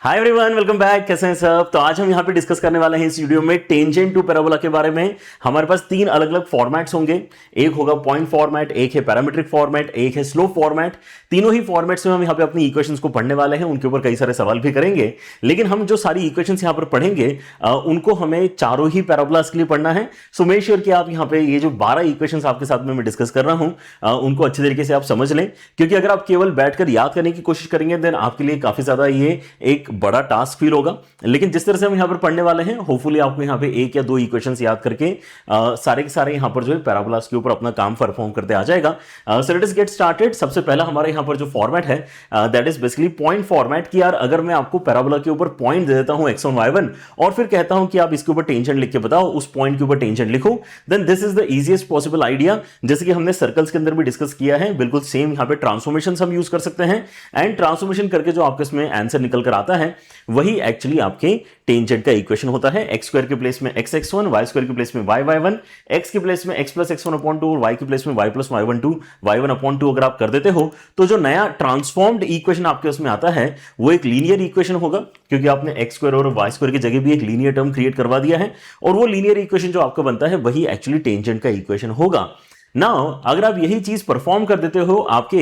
Hi everyone, welcome back. कैसे हैं सब? तो आज हम यहाँ पे डिस्कस करने वाले हैं इस वीडियो में टेंजेंट टू पैराबोला के बारे में। हमारे पास तीन अलग अलग फॉर्मेट्स होंगे। एक होगा पॉइंट फॉर्मेट, एक है पैरामीट्रिक फॉर्मेट, एक है स्लोप फॉर्मेट। तीनों ही फॉर्मेट्स में हम यहाँ पे अपनी इक्वेशंस को पढ़ने वाले हैं, उनके ऊपर कई सारे सवाल भी करेंगे। लेकिन हम जो सारी इक्वेशंस यहाँ पर पढ़ेंगे उनको हमें चारों ही पैराबोलास के लिए पढ़ना है। सो मेक श्योर कि आप यहाँ पे ये जो 12 इक्वेशंस आपके साथ में मैं डिस्कस कर रहा हूँ उनको अच्छे तरीके से आप समझ लें, क्योंकि अगर आप केवल बैठकर याद करने की कोशिश करेंगे देन आपके लिए काफी ज्यादा ये एक बड़ा टास्क फील होगा। लेकिन जिस तरह से हम यहां पर पढ़ने वाले हैं, होपफुली आपको यहां पे एक या दो इक्वेशंस याद करके सारे के सारे यहां पर जो है पैराबोलास के ऊपर अपना काम परफॉर्म करते आ जाएगा। सो लेट अस गेट स्टार्टेड। सबसे पहला हमारे यहां पर जो फॉर्मेट है that is basically point format. कि यार अगर मैं आपको पैराबोला के ऊपर पॉइंट दे देता हूं x1 y1 और फिर कहता हूं कि आप इसके ऊपर टेंजेंट लिख के बताओ, उस पॉइंट के ऊपर टेंजेंट लिखो, then this is the easiest possible idea. जैसे कि हमने सर्कल्स के अंदर भी डिस्कस किया है, बिल्कुल सेम यहां पे ट्रांसफॉर्मेशन हम यूज कर सकते हैं। एंड ट्रांसफॉर्मेशन करके जो आपके इसमें आंसर निकल कर आता है वही एक्चुअली आपके टेंजेंट का इक्वेशन होता है। एक्स स्क्वायर के प्लेस में x x one, y square के प्लेस में वाई वाई वन, एक्स के प्लेस में x plus x one upon two और वाई के प्लेस में y plus y one two, y one upon two अगर आप कर देते हो तो जो नया ट्रांसफॉर्म्ड इक्वेशन आपके उसमें आता है वो एक लीनियर इक्वेशन होगा, क्योंकि आपने एक्स स्क्वायर और वाई स्क्वायर की जगह भी एक लीनियर टर्म क्रिएट करवा दिया है। और वो लीनियर इक्वेशन जो आपका बनता है वही एक्चुअली टेंजेंट का इक्वेशन होगा। नाउ अगर आप यही चीज परफॉर्म कर देते हो आपके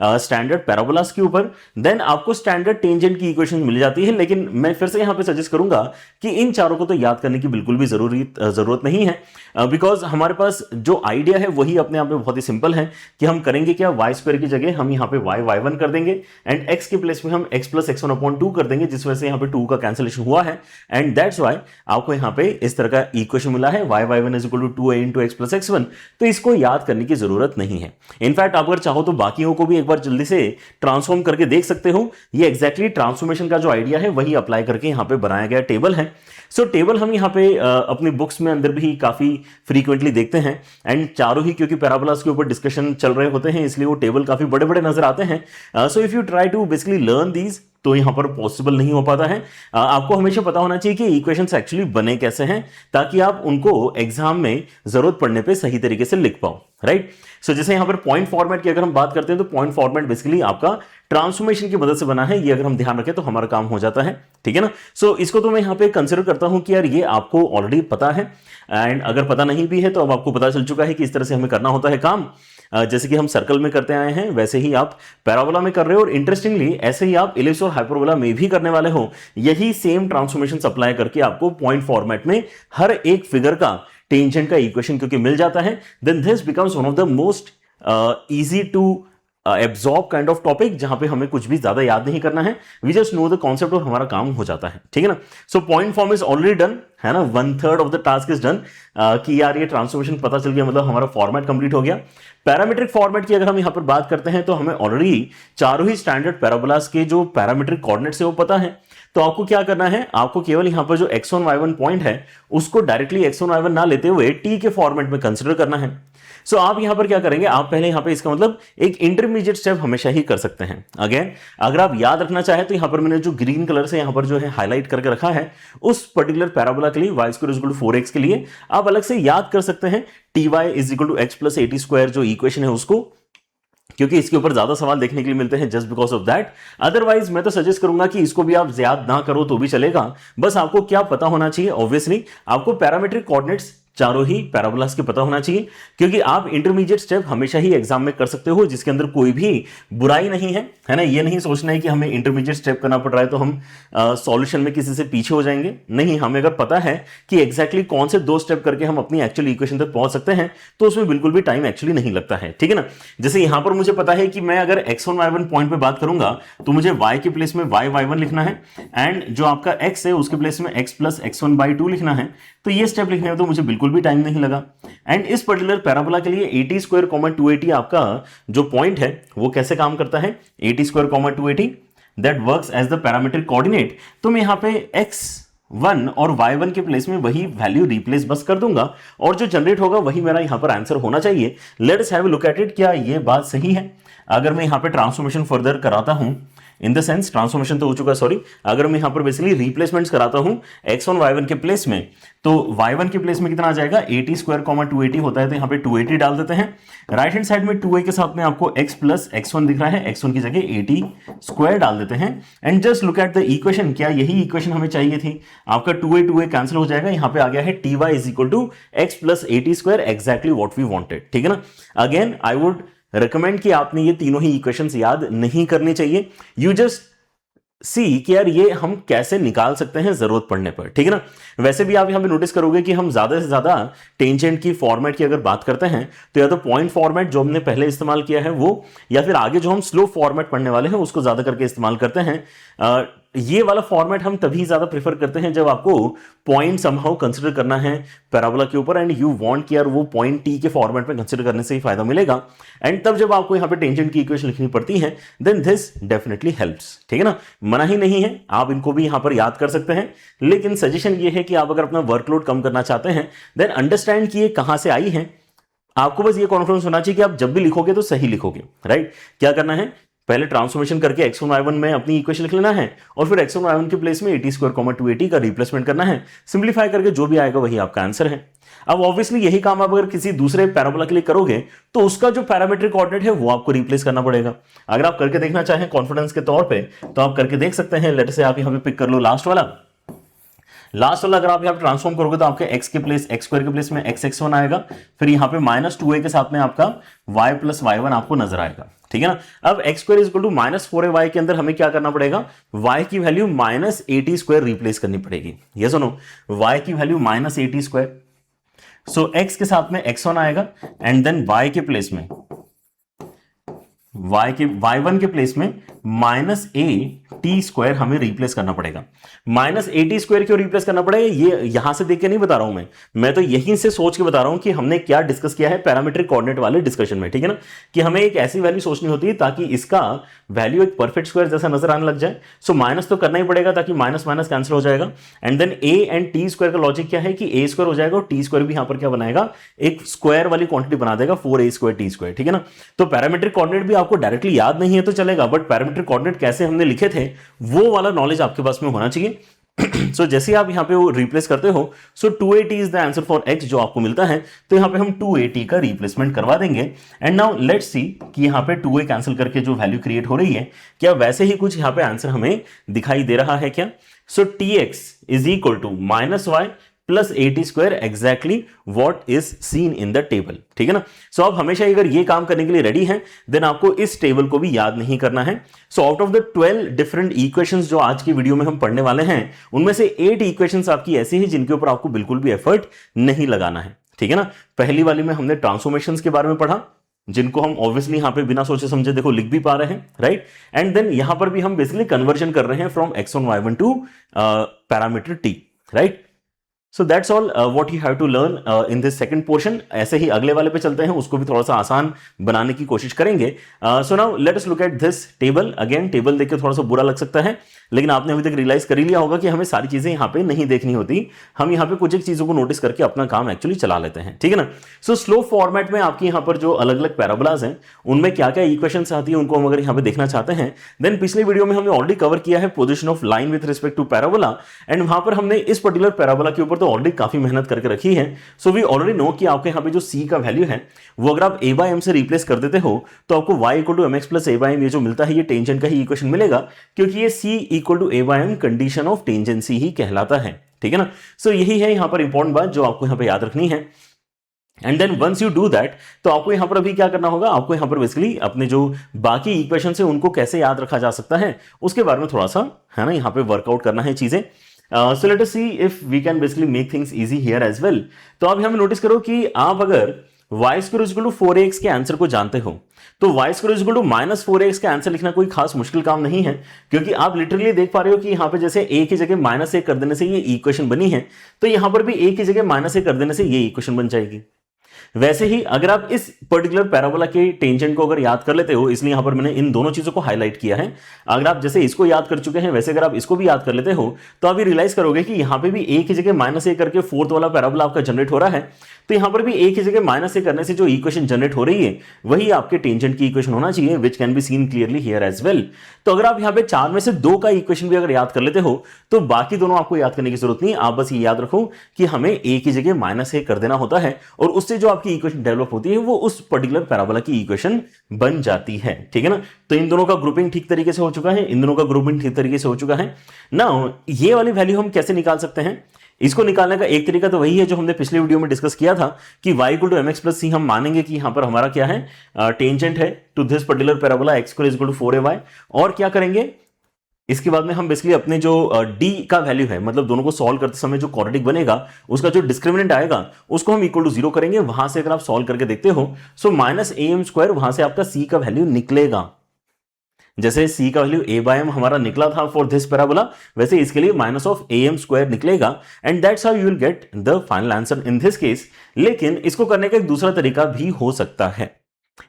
स्टैंडर्ड पैराबोलास के ऊपर, देन आपको स्टैंडर्ड टेंजेंट की इक्वेशन मिल जाती है। लेकिन मैं फिर से यहां पे सजेस्ट करूंगा कि इन चारों को तो याद करने की बिल्कुल भी जरूरत नहीं है, बिकॉज हमारे पास जो आइडिया है वही अपने आप में बहुत ही सिंपल है कि हम करेंगे क्या, वाई स्क्वायर की जगह हम यहां पे वाई वाई वन कर देंगे एंड एक्स के प्लेस में हम x plus x one upon to कर देंगे, जिस वजह से यहां पे टू का कैंसिलेशन हुआ है। एंड दैट्स वाई आपको यहां पे इस तरह का इक्वेशन मिला है, y y one is equal to two a into x plus x one. तो इसको याद करने की जरूरत नहीं है। इनफैक्ट आप अगर चाहो तो बाकियों को भी एक बार जल्दी से ट्रांसफॉर्म करके देख सकते हो। ये एग्जैक्टली ट्रांसफॉर्मेशन का जो आइडिया है वही अप्लाई करके यहां पे बनाया गया टेबल है। सो टेबल हम यहां पे अपनी बुक्स में अंदर भी काफी फ्रीक्वेंटली देखते हैं। एंड चारों ही क्योंकि पैराबोलास के ऊपर डिस्कशन चल रहे होते हैं इसलिए वो टेबल काफी बड़े बड़े नजर आते हैं। So if you try to basically learn these तो यहां पर पॉसिबल नहीं हो पाता है। आपको हमेशा पता होना चाहिए कि इक्वेशंस एक्चुअली बने कैसे हैं, ताकि आप उनको एग्जाम में जरूरत पड़ने पे सही तरीके से लिख पाओ, राइट। सो जैसे यहां पर पॉइंट फॉर्मेट की अगर हम बात करते हैं तो पॉइंट फॉर्मेट बेसिकली आपका ट्रांसफॉर्मेशन की मदद से बना है। ये अगर हम ध्यान रखें तो हमारा काम हो जाता है, ठीक है ना। सो इसको तो मैं यहां पे कंसिडर करता हूं कि यार ये आपको ऑलरेडी पता है, एंड अगर पता नहीं भी है तो अब आपको पता चल चुका है कि इस तरह से हमें करना होता है काम। जैसे कि हम सर्कल में करते आए हैं वैसे ही आप पैराबोला में कर रहे हो, और इंटरेस्टिंगली ऐसे ही आप इलिप्स और हाइपरबोला में भी करने वाले हो। यही सेम ट्रांसफॉर्मेशन अप्लाई करके आपको पॉइंट फॉर्मेट में हर एक फिगर का टेंजेंट का इक्वेशन क्योंकि मिल जाता है, then this becomes one of the most easy to absorb kind of topic, जहां पे हमें कुछ भी ज्यादा याद नहीं करना है। We just know the concept और हमारा काम हो जाता है, ठीक है ना। So point form is already done, है ना, 1/3 of the task is done. कि यार ये ट्रांसफॉर्मेशन पता चल गया, मतलब हमारा फॉर्मेट कंप्लीट हो गया। पैरामीट्रिक फॉर्मेट की अगर हम यहां पर बात करते हैं तो हमें ऑलरेडी चारों ही स्टैंडर्ड पैराबोलास के जो पैरामीट्रिक कोऑर्डिनेट्स है वो पता है। तो आपको क्या करना है, आपको केवल यहां पर जो x1 y1 पॉइंट है उसको डायरेक्टली x1 y1 ना लेते हुए t के फॉर्मेट में कंसीडर करना है। सो आप यहां पर क्या करेंगे, आप पहले यहां पे इसका मतलब एक इंटरमीडिएट स्टेप हमेशा ही कर सकते हैं। अगेन अगर आप याद रखना चाहें तो यहां पर मैंने जो ग्रीन कलर से यहां पर जो है हाईलाइट करके रखा है, उस पर्टिकुलर पैराबोला के लिए y square is equal to 4x के लिए आप अलग से याद कर सकते हैं ty is equal to x plus 80 square जो इक्वेशन है उसको, क्योंकि इसके ऊपर ज्यादा सवाल देखने के लिए मिलते हैं just because of that. Otherwise मैं तो सजेस्ट करूंगा कि इसको भी आप याद ना करो तो भी चलेगा। बस आपको क्या पता होना चाहिए, ऑब्वियसली आपको पैरामीट्रिक कोऑर्डिनेट्स चारों ही पैराबोलास के पता होना चाहिए, क्योंकि आप इंटरमीडिएट स्टेप हमेशा ही एग्जाम में कर सकते हो जिसके अंदर कोई भी बुराई नहीं है, है ना। ये नहीं सोचना है कि हमें इंटरमीडिएट स्टेप करना पड़ रहा है तो हम सॉल्यूशन में किसी से पीछे हो जाएंगे। नहीं, हमें अगर पता है कि एग्जैक्टली कौन से दो स्टेप करके हम अपनी एक्चुअल इक्वेशन तक पहुंच सकते हैं तो उसमें बिल्कुल भी टाइम एक्चुअली नहीं लगता है, ठीक है ना। जैसे यहां पर मुझे पता है कि मैं अगर x1 y1 पॉइंट पे बात करूंगा तो मुझे y के प्लेस में y y1 लिखना है, एंड जो आपका x है उसके प्लेस में x प्लस x1 बाई 2 लिखना है। तो ये स्टेप लिखने में तो मुझे बिल्कुल भी टाइम नहीं लगा। एंड इस पर्टिकुलर पैराबोला के लिए 80 स्क्वायर कॉमा 280 आपका जो पॉइंट है वो कैसे काम करता है, 80 square comma 280 that works as the parametric coordinate. तो मैं यहां पे x1 और y1 के प्लेस में वही वैल्यू रिप्लेस बस कर दूंगा और जो जनरेट होगा वही मेरा यहां पर आंसर होना चाहिए। Let's have a look at it, क्या ये बात सही है। अगर मैं यहां पे ट्रांसफॉर्मेशन फर्दर कराता हूं, इन द सेंस ट्रांसफॉर्मेशन तो हो चुका है, सॉरी। अगर मैं यहां पर बेसिकली रिप्लेसमेंट्स कराता हूं x1 y1 के प्लेस में, तो y1 के प्लेस में कितना आ जाएगा 80 स्क्वायर 280 होता है, तो यहां पे 280 डाल देते हैं। राइट हैंड साइड में 2a के साथ में आपको x प्लस x1 दिख रहा है, x1 की जगह 80 स्क्वायर डाल देते हैं। And just look at the equation, क्या यही इक्वेशन हमें चाहिए थी? आपका 2a कैंसिल हो जाएगा, यहां पे आ गया है ty is equal to x plus 80 square, exactly what we wanted. ठीक है ना। अगेन आई वुड रिकमेंड कि आपने ये तीनों ही इक्वेशंस याद नहीं करनी चाहिए। यू जस्ट सी कि यार ये हम कैसे निकाल सकते हैं जरूरत पड़ने पर। ठीक है ना। वैसे भी आप यहां पे नोटिस करोगे कि हम ज्यादा से ज्यादा टेंजेंट की फॉर्मेट की अगर बात करते हैं तो या तो पॉइंट फॉर्मेट जो हमने पहले इस्तेमाल किया है वो, या फिर आगे जो हम स्लो फॉर्मेट पढ़ने वाले हैं उसको ज्यादा करके इस्तेमाल करते हैं। ये वाला फॉर्मेट हम तभी ज्यादा प्रेफर करते हैं जब आपको पॉइंट समहाउ कंसीडर करना है पैराबोला के ऊपर, एंड यू वांट कि यार वो पॉइंट टी के फॉर्मेट में कंसीडर करने से ही फायदा मिलेगा। एंड तब जब आपको यहां पे टेंजेंट की इक्वेशन लिखनी पड़ती है, देन दिस डेफिनेटली हेल्प्स। ठीक है ना। मना ही नहीं है, आप इनको भी यहां पर याद कर सकते हैं, लेकिन सजेशन ये है कि आप अगर अपना वर्कलोड कम करना चाहते हैं देन अंडरस्टैंड कि ये कहां से आई है। आपको बस ये कॉन्फिडेंस होना चाहिए कि आप जब भी लिखोगे तो सही लिखोगे। राइट। क्या करना है, पहले ट्रांसफॉर्मेशन करके x1 y1 में अपनी इक्वेशन लिख लेना है, और फिर x1 y1 के प्लेस में 80 स्क्वायर 280 का रिप्लेसमेंट करना है। सिंप्लीफाई करके जो भी आएगा वही आपका आंसर है। अब ऑब्वियसली यही काम आप अगर किसी दूसरे पैराबोला के लिए करोगे तो उसका जो पैरामीट्रिक कोऑर्डिनेट है वो आपको रिप्लेस करना पड़ेगा। अगर आप करके देखना चाहें कॉन्फिडेंस के तौर पे तो आप करके देख सकते हैं। लेट से आप यहां पे पिक कर लो लास्ट वाला। अगर आप यहां पे ट्रांसफॉर्म करोगे तो आपके x के प्लेस x स्क्वायर के प्लेस में x(x1) आएगा, फिर यहां पे -2a के साथ में आपका y प्लस y1 आपको नजर आएगा। ठीक है ना। अब x square is equal to -4ay के अंदर हमें क्या करना पड़ेगा, y की वैल्यू -80 स्क्वायर रिप्लेस करनी पड़ेगी। ये सुनो, y की वैल्यू -80 स्क्वायर, सो x के साथ में x1 आएगा, एंड देन y के प्लेस में y1 के प्लेस में -80 स्क्वायर हमें रिप्लेस करना पड़ेगा। -80 स्क्वायर क्यों रिप्लेस करना पड़ेगा, ये यहां से देख के नहीं बता रहा हूं मैं तो यहीं से सोच के बता रहा हूं कि हमने क्या डिस्कस किया है पैरामीट्रिक कोऑर्डिनेट वाले डिस्कशन में। ठीक है ना, कि हमें एक ऐसी वैल्यू सोचनी होती है ताकि इसका वैल्यू एक परफेक्ट स्क्वायर जैसा नजर आने लग जाए। सो माइनस तो करना ही पड़ेगा ताकि माइनस माइनस कैंसिल हो जाएगा। And then a and t square का लॉजिक क्या है कि a स्क्वायर हो जाएगा और टी स्क्वायर भी यहां पर क्या बनाएगा, एक स्क्वायर वाली क्वांटिटी बना देगा, 4a स्क्वायर टी स्क्वायर। ठीक है ना। तो पैरामीट्रिक कोऑर्डिनेट भी आपको डायरेक्टली याद नहीं है तो चलेगा, बट पैरामीट्रिक कोऑर्डिनेट कैसे हमने लिखे थे वो वाला नॉलेज आपके पास में होना चाहिए। सो जैसे आप यहां पे वो रिप्लेस करते हो, सो 280 is the answer for x जो आपको मिलता है, तो यहां पे हम 280 का रिप्लेसमेंट करवा देंगे। एंड नाउ लेट्स सी कि यहां पे 2a कैंसिल करके जो वैल्यू क्रिएट हो रही है, क्या वैसे ही कुछ यहां पे आंसर हमें दिखाई दे रहा है क्या? So tx is equal to -y plus 80 square, exactly what is seen in the table. ठीक है ना। सो आप हमेशा अगर ये काम करने के लिए रेडी हैं देन आपको इस टेबल को भी याद नहीं करना है। So out of the 12 different equations जो आज की वीडियो में हम पढ़ने वाले हैं, उनमें से 8 इक्वेशंस आपकी ऐसी है जिनके ऊपर आपको बिल्कुल भी एफर्ट नहीं लगाना है। ठीक है ना। पहली वाली में हमने ट्रांसफॉर्मेशंस के बारे में पढ़ा, जिनको हम ऑब्वियसली यहां पे बिना सोचे समझे देखो लिख भी पा रहे हैं, राइट। एंड देन यहां पर भी हम बेसिकली कन्वर्जन कर रहे हैं from x1 y1 to parameter t, right. So that's all what you have to learn in this second portion. ऐसे ही अगले वाले पे चलते हैं, उसको भी थोड़ा सा आसान बनाने की कोशिश करेंगे। So now let us look at this table. Again table देख के थोड़ा सा बुरा लग सकता है, लेकिन आपने अभी तक रियलाइज कर ही लिया होगा कि हमें सारी चीजें यहाँ पे नहीं देखनी होती, हम यहाँ पे कुछ एक चीजों को नोटिस करके अपना काम एक्चुअली चला लेते हैं। ठीक है ना। सो स्लो फॉर्मेट में आपकी यहाँ पर जो अलग अलग पैराबोलाज हैं उनमें क्या क्या इक्वेशंस आती है उनको हम अगर यहाँ पे देखना चाहते हैं, देन पिछले वीडियो में हमने ऑलरेडी कवर किया है position of line with respect to parabola, and वहां पर हमने इस पर्टिकुलर पैराबोला के ऊपर तो ऑलरेडी काफी मेहनत करके रखी है। सो वी ऑलरेडी नो कि आपके यहाँ पे जो c का वैल्यू है वो अगर आप a by m से रिप्लेस कर देते हो तो आपको y equal to mx plus a by m ये जो मिलता है ये टेंजेंट का ही इक्वेशन मिलेगा, क्योंकि ये c equal to a by m condition of tangency ही कहलाता है। ठीक है ना। सो यही है यहां पर इंपॉर्टेंट बात जो आपको यहां पे याद रखनी है। And then once you do that, तो आपको यहां पर अभी क्या करना होगा, आपको यहां पर बेसिकली अपने जो बाकी इक्वेशन है उनको कैसे याद रखा जा सकता है उसके बारे में थोड़ा सा है ना यहां पे वर्कआउट करना है चीजें। So let us see if we can basically make things easy here as well. तो आप यहां पे नोटिस करो कि आप अगर y square is equal to 4ax के आंसर को जानते हो तो y square is equal to -4ax का आंसर लिखना कोई खास मुश्किल काम नहीं है, क्योंकि आप लिटरली देख पा रहे हो कि यहां पे जैसे a की जगह -a कर देने से ये इक्वेशन बनी है, तो यहां पर भी a की जगह -a कर देने से ये इक्वेशन बन जाएगी। वैसे ही अगर आप इस पर्टिकुलर पैराबोला के टेंजेंट को अगर याद कर लेते हो, इसलिए यहां पर मैंने इन दोनों चीजों को हाईलाइट किया है। अगर आप जैसे इसको याद कर चुके हैं, वैसे अगर आप इसको भी याद कर लेते हो तो आप ये रियलाइज करोगे कि यहां पे भी एक ही जगह -a करके फोर्थ वाला पैराबोला आपका जनरेट हो रहा है, तो यहां पर भी एक ही जगह -a करने से जो इक्वेशन जनरेट हो रही है वही आपके टेंजेंट की इक्वेशन होना चाहिए, which can be seen clearly here as well. तो अगर आप यहां पे 4 में से 2 का इक्वेशन भी अगर याद कर लेते हो तो बाकी दोनों आपको याद करने की जरूरत नहीं। आप बस ये याद रखो कि हमें एक ही जगह -a कर देना होता है और उससे जो आपकी इक्वेशन डेवलप होती है वो उस पर्टिकुलर पैराबोला की इक्वेशन बन जाती है, ठीक है ना। तो इन दोनों का ग्रुपिंग ठीक तरीके से हो चुका है, इन दोनों का ग्रुपिंग ठीक तरीके से हो चुका है ना। ये वाली वैल्यू हम कैसे निकाल सकते हैं? इसको निकालने का एक तरीका तो वही है जो हमने पिछले वीडियो में डिस्कस किया था कि y equal to mx plus C हम मानेंगे कि यहां पर हमारा क्या है, टेंजेंट है to this particular parabola x equal to 4ay। और क्या करेंगे इसके बाद में, हम बेसिकली अपने जो d का वैल्यू है, मतलब दोनों को सॉल्व करते समय जो क्वाड्रेटिक बनेगा उसका जो डिस्क्रिमिनेंट आएगा उसको हम इक्वल टू 0 करेंगे। वहां से अगर आप सॉल्व करके देखते हो सो -am², वहां से आपका c का वैल्यू निकलेगा। जैसे c का वैल्यू a/m हमारा निकला था फॉर दिस पैराबोला, वैसे इसके लिए -am² निकलेगा and that's how you will get the final answer in this case. लेकिन इसको करने का एक दूसरा तरीका भी हो सकता है।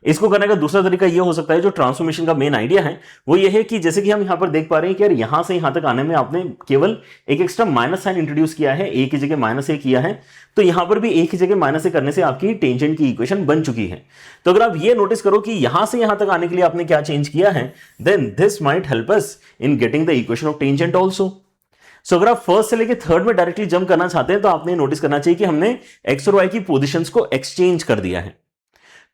इसको करने का दूसरा तरीका यह हो सकता है, जो ट्रांसफॉर्मेशन का मेन आइडिया है वो ये है कि जैसे कि हम यहां पर देख पा रहे हैं कि यार यहां से यहां तक आने में आपने केवल एक एक्स्ट्रा माइनस साइन इंट्रोड्यूस किया है, एक ही जगह -a किया है, तो यहां पर भी एक ही जगह -a करने से आपकी टेंजेंट की इक्वेशन बन चुकी है। तो अगर आप ये नोटिस करो कि यहां से यहां तक आने के लिए आपने क्या चेंज किया है, then this might help us in getting the equation of tangent also. So अगर आप फर्स्ट से लेके थर्ड में डायरेक्टली जंप करना चाहते हैं तो आपने नोटिस करना चाहिए कि हमने x और y की पोजीशंस को एक्सचेंज कर दिया है।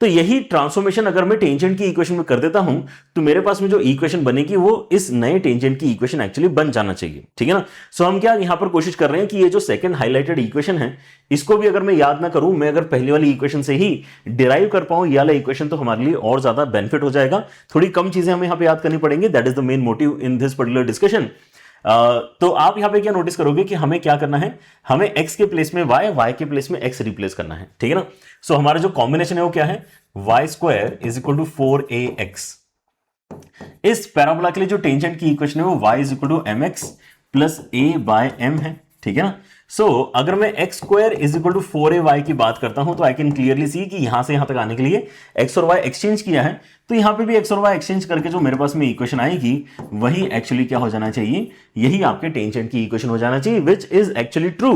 तो यही ट्रांसफॉर्मेशन अगर मैं टेंजेंट की इक्वेशन में कर देता हूं तो मेरे पास में जो इक्वेशन बनेगी वो इस नए टेंजेंट की इक्वेशन एक्चुअली बन जाना चाहिए, ठीक है ना। सो हम क्या यहां पर कोशिश कर रहे हैं कि ये जो सेकंड हाईलाइटेड इक्वेशन है इसको भी अगर मैं याद ना करूं, मैं अगर पहली वाली इक्वेशन से ही डिराइव कर पाऊं ये वाला इक्वेशन, तो हमारे लिए और ज्यादा बेनिफिट हो जाएगा। थोड़ी कम चीजें हमें यहां पे याद करनी पड़ेंगी, that is the main motive in this particular discussion. तो आप यहां पे क्या नोटिस करोगे कि हमें क्या करना है, हमें x के प्लेस में y के प्लेस में x रिप्लेस करना है, ठीक है ना। सो हमारा जो कॉम्बिनेशन है वो क्या है, y² is equal to 4ax। इस पैराबोला के लिए जो टेंजेंट की इक्वेशन है वो y is equal to mx plus a/m है, ठीक है ना। सो अगर मैं x² is equal to 4ay की बात करता हूं तो आई कैन क्लियरली सी कि यहां से यहां तक आने के लिए x और y एक्सचेंज किया है, तो यहां पे भी x और y एक्सचेंज करके जो मेरे पास में इक्वेशन आएगी वही एक्चुअली क्या हो जाना चाहिए, यही आपके टेंजेंट की इक्वेशन हो जाना चाहिए, विच इज एक्चुअली ट्रू।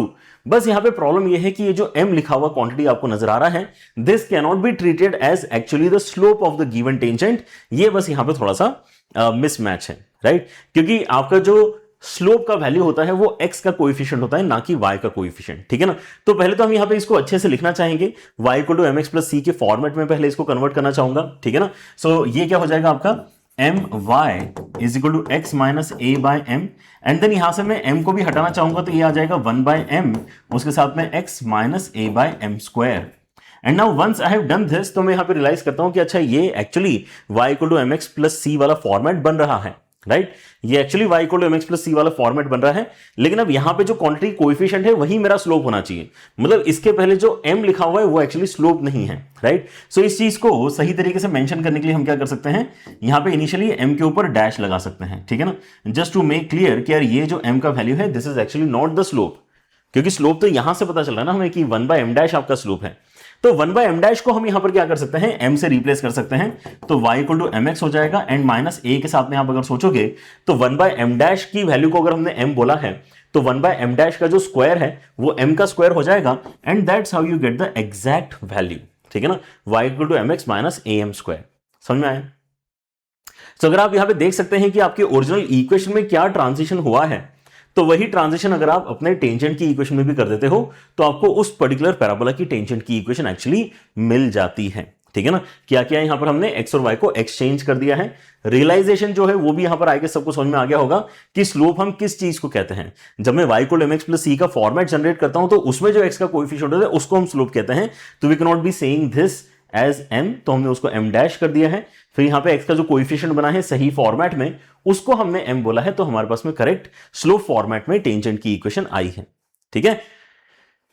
बस यहां पे प्रॉब्लम यह है कि ये जो m लिखा हुआ क्वांटिटी आपको नजर आ रहा है, this can not be treated as actually the slope of the given tangent. ये बस यहां पे थोड़ा सा मिसमैच है, राइट, क्योंकि आपका जो स्लोप का वैल्यू होता है वो x का कोएफिशिएंट होता है, ना कि y का कोएफिशिएंट, ठीक है ना। तो पहले तो हम यहां पे इसको अच्छे से लिखना चाहेंगे, y equal to mx plus c के फॉर्मेट में पहले इसको कन्वर्ट करना चाहूंगा, ठीक है ना। सो ये क्या हो जाएगा आपका my is equal to x minus a/m, and then यहां से मैं m को भी हटाना चाहूंगा तो ये आ जाएगा 1/m, उसके साथ में x minus a/m²। And now once I have done this, तो मैं यहां पे रियलाइज करता हूं कि अच्छा ये actually y equal to mx plus c वाला फॉर्मेट बन रहा है, राइट। ये actually y equal to mx plus c वाला फॉर्मेट बन रहा है, लेकिन अब यहां पे जो क्वांटिटी कोएफिशिएंट है वही मेरा स्लोप होना चाहिए, मतलब इसके पहले जो m लिखा हुआ है वो एक्चुअली स्लोप नहीं है, राइट। सो इस चीज को सही तरीके से मेंशन करने के लिए हम क्या कर सकते हैं, यहां पे इनिशियली m के ऊपर डैश लगा सकते हैं, ठीक है ना, जस्ट टू मेक क्लियर कि यार ये जो m का वैल्यू है this is actually not the slope, क्योंकि स्लोप तो यहां से पता चल रहा है ना हमें कि 1/m' आपका स्लोप है। तो 1/m' को हम यहां पर क्या कर सकते हैं, m से रिप्लेस कर सकते हैं, तो y इक्वल टू mx हो जाएगा, एंड माइनस a के साथ में आप अगर सोचोगे तो 1/m' की वैल्यू को अगर हमने m बोला है तो 1/m' का जो स्क्वायर है वो m का स्क्वायर हो जाएगा, and that's how you get the exact value, ठीक है ना, y equal to mx minus am²। समझ में आया? तो अगर आप यहां पे देख सकते हैं कि आपके ओरिजिनल इक्वेशन में क्या ट्रांजिशन हुआ है, तो वही ट्रांजिशन अगर आप अपने टेंजेंट की इक्वेशन में भी कर देते हो तो आपको उस पर्टिकुलर पैराबोला की टेंजेंट की इक्वेशन एक्चुअली मिल जाती है, ठीक है ना। क्या किया यहां पर हमने x और y को एक्सचेंज कर दिया है। रियलाइजेशन जो है वो भी यहां पर आगे सबको समझ में आ गया होगा कि स्लोप हम किस चीज को कहते हैं। जब मैं y equal to mx plus c का फॉर्मेट जनरेट करता हूं तो उसमें जो x का कोएफिशिएंट होता है उसको हम स्लोप कहते हैं। तो we can not be saying this as m, तो हमने उसको m' कर दिया है। फिर यहां पे x का जो कोएफिशिएंट बना है सही फॉर्मेट में उसको हमने m बोला है, तो हमारे पास में करेक्ट स्लोप फॉर्मेट में टेंजेंट की इक्वेशन आई है, ठीक है।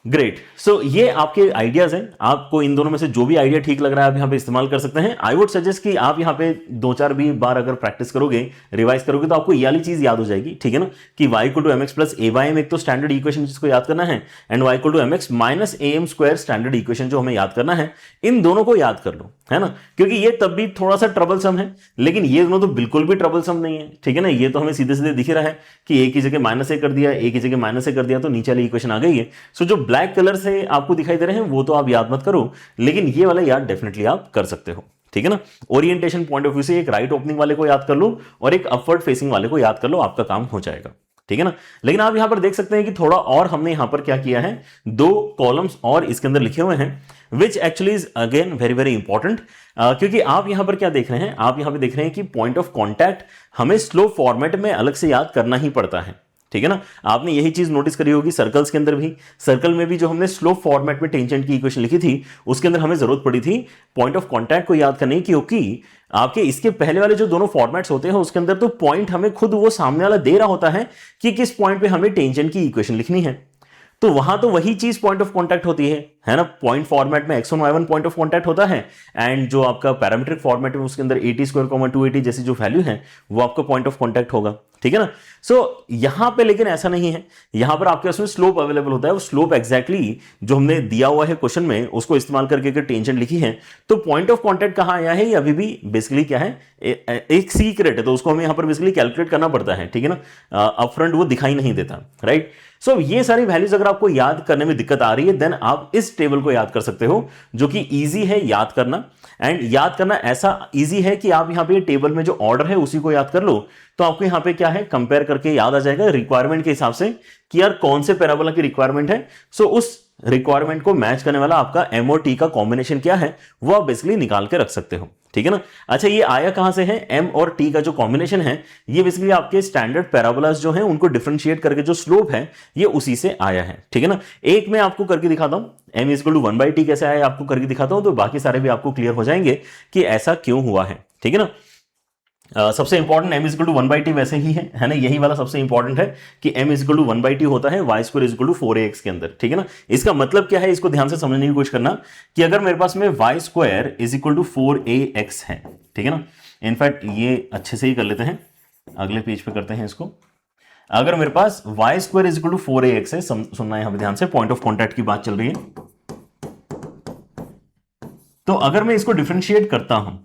ग्रेट। सो ये आपके आइडियाज हैं, आपको इन दोनों में से जो भी आइडिया ठीक लग रहा है आप यहाँ पे इस्तेमाल कर सकते हैं। आई वुड सजेस्ट कि आप यहाँ पे 2-4 भी बार अगर प्रैक्टिस करोगे, रिवाइज करोगे, तो आपको ये वाली चीज याद हो जाएगी, ठीक है ना, कि y equal to M x plus a by m एक तो स्टैंडर्ड इक्वेशन जिसको याद करना है, and y equal to M x minus a m square standard equation जो हमें याद करना है। इन दोनों को याद कर लो, है ना, क्योंकि ये तब भी थोड़ा सा ट्रबलसम है, लेकिन ये दोनों तो बिल्कुल भी ट्रबलसम नहीं है, ठीक है ना। ये तो हमें सीधे सीधे दिख ही रहा है कि ए की जगह माइनस ए कर दिया, ए की जगह माइनस ए कर दिया, तो नीचे वाली इक्वेशन आ गई है। सो जो ब्लैक कलर से आपको दिखाई दे रहे हैं वो तो आप याद मत करो, लेकिन ये वाला याद डेफिनेटली आप कर सकते हो, ठीक है ना। ओरिएंटेशन पॉइंट ऑफ व्यू से एक राइट ओपनिंग वाले को याद कर लो और एक अपवर्ड फेसिंग वाले को याद कर लो, आपका काम हो जाएगा, ठीक है ना। लेकिन आप यहां पर देख सकते हैं कि थोड़ा और हमने यहां पर क्या किया है, 2 कॉलम्स और इसके अंदर लिखे हुए हैं, which actually is again very very important, क्योंकि आप यहां पर क्या देख रहे हैं, आप यहां पर देख रहे हैं कि पॉइंट ऑफ कॉन्टैक्ट हमें स्लो फॉर्मेट में अलग से याद करना ही पड़ता है, ठीक है ना। आपने यही चीज नोटिस करी होगी सर्कल्स के अंदर भी, सर्कल में भी जो हमने स्लो फॉर्मेट में टेंजेंट की इक्वेशन लिखी थी उसके अंदर हमें जरूरत पड़ी थी पॉइंट ऑफ कांटेक्ट को याद करने की, क्योंकि आपके इसके पहले वाले जो दोनों फॉर्मेट्स होते हैं उसके अंदर तो पॉइंट हमें खुद वो सामने वाला दे रहा होता है कि किस पॉइंट पे हमें टेंजेंट की इक्वेशन लिखनी है, तो वहां तो वही चीज पॉइंट ऑफ कांटेक्ट होती है ना। पॉइंट फॉर्मेट में x1 y1 point of contact होता है, एंड जो आपका पैरामीट्रिक फॉर्मेट में उसके अंदर 80 स्क्वायर 280 जैसी जो वैल्यू है वो आपका पॉइंट ऑफ कांटेक्ट होगा, ठीक है ना। सो यहां पे लेकिन ऐसा नहीं है, यहां पर आपके उसमें स्लोप अवेलेबल होता है, वो स्लोप एग्जैक्टली जो हमने दिया हुआ है क्वेश्चन में उसको इस्तेमाल करके अगर टेंजेंट लिखी है, तो पॉइंट ऑफ कांटेक्ट कहां आया है ये अभी भी बेसिकली क्या है, एक सीक्रेट है, तो उसको हमें यहां पर बेसिकली कैलकुलेट करना पड़ता है, ठीक है ना। अपफ्रंट वो दिखाई नहीं देता, राइट। सो ये सारी वैल्यूज अगर आपको याद करने में दिक्कत आ रही है, देन आप इस टेबल को याद कर सकते हो, जो कि इजी है याद करना, एंड याद करना ऐसा इजी है कि आप यहां पे टेबल में जो ऑर्डर है उसी को याद कर लो, तो आपको यहां पे क्या है कंपेयर करके याद आ जाएगा रिक्वायरमेंट के हिसाब से कि यार कौन से पैराबोला की रिक्वायरमेंट है। सो उस रिक्वायरमेंट को मैच करने वाला आपका एम और टी का कॉम्बिनेशन क्या है वो आप बेसिकली निकाल के रख सकते हो, ठीक है ना। अच्छा, ये आया कहां से है, एम और टी का जो कॉम्बिनेशन है ये बेसिकली आपके स्टैंडर्ड पैराबोलास जो है उनको डिफरेंशिएट करके जो स्लोप है ये उसी से आया है, ठीक है ना। एक मैं आपको करके दिखाता हूं, M is equal to 1/t कैसे आया आपको करके दिखाता हूं, तो बाकी सारे भी आपको क्लियर हो जाएंगे कि ऐसा क्यों हुआ है, ठीक है ना। सबसे important m is equal to 1/t वैसे ही है ना, यही वाला सबसे इंपॉर्टेंट है कि m is equal to 1/t होता है y square is equal to 4ax के अंदर, ठीक है ना। इसका मतलब क्या है, इसको ध्यान से समझने की कोशिश करना कि अगर मेरे पास में y square is equal to 4ax है, ठीक है ना। इनफैक्ट ये अच्छे से ही कर लेते हैं, अगले पेज पे करते हैं इसको। अगर मेरे पास y square is equal to 4ax है, सुनना यहां पर ध्यान से, पॉइंट ऑफ कॉन्टैक्ट की बात चल रही है, तो अगर मैं इसको डिफरेंशिएट करता हूं,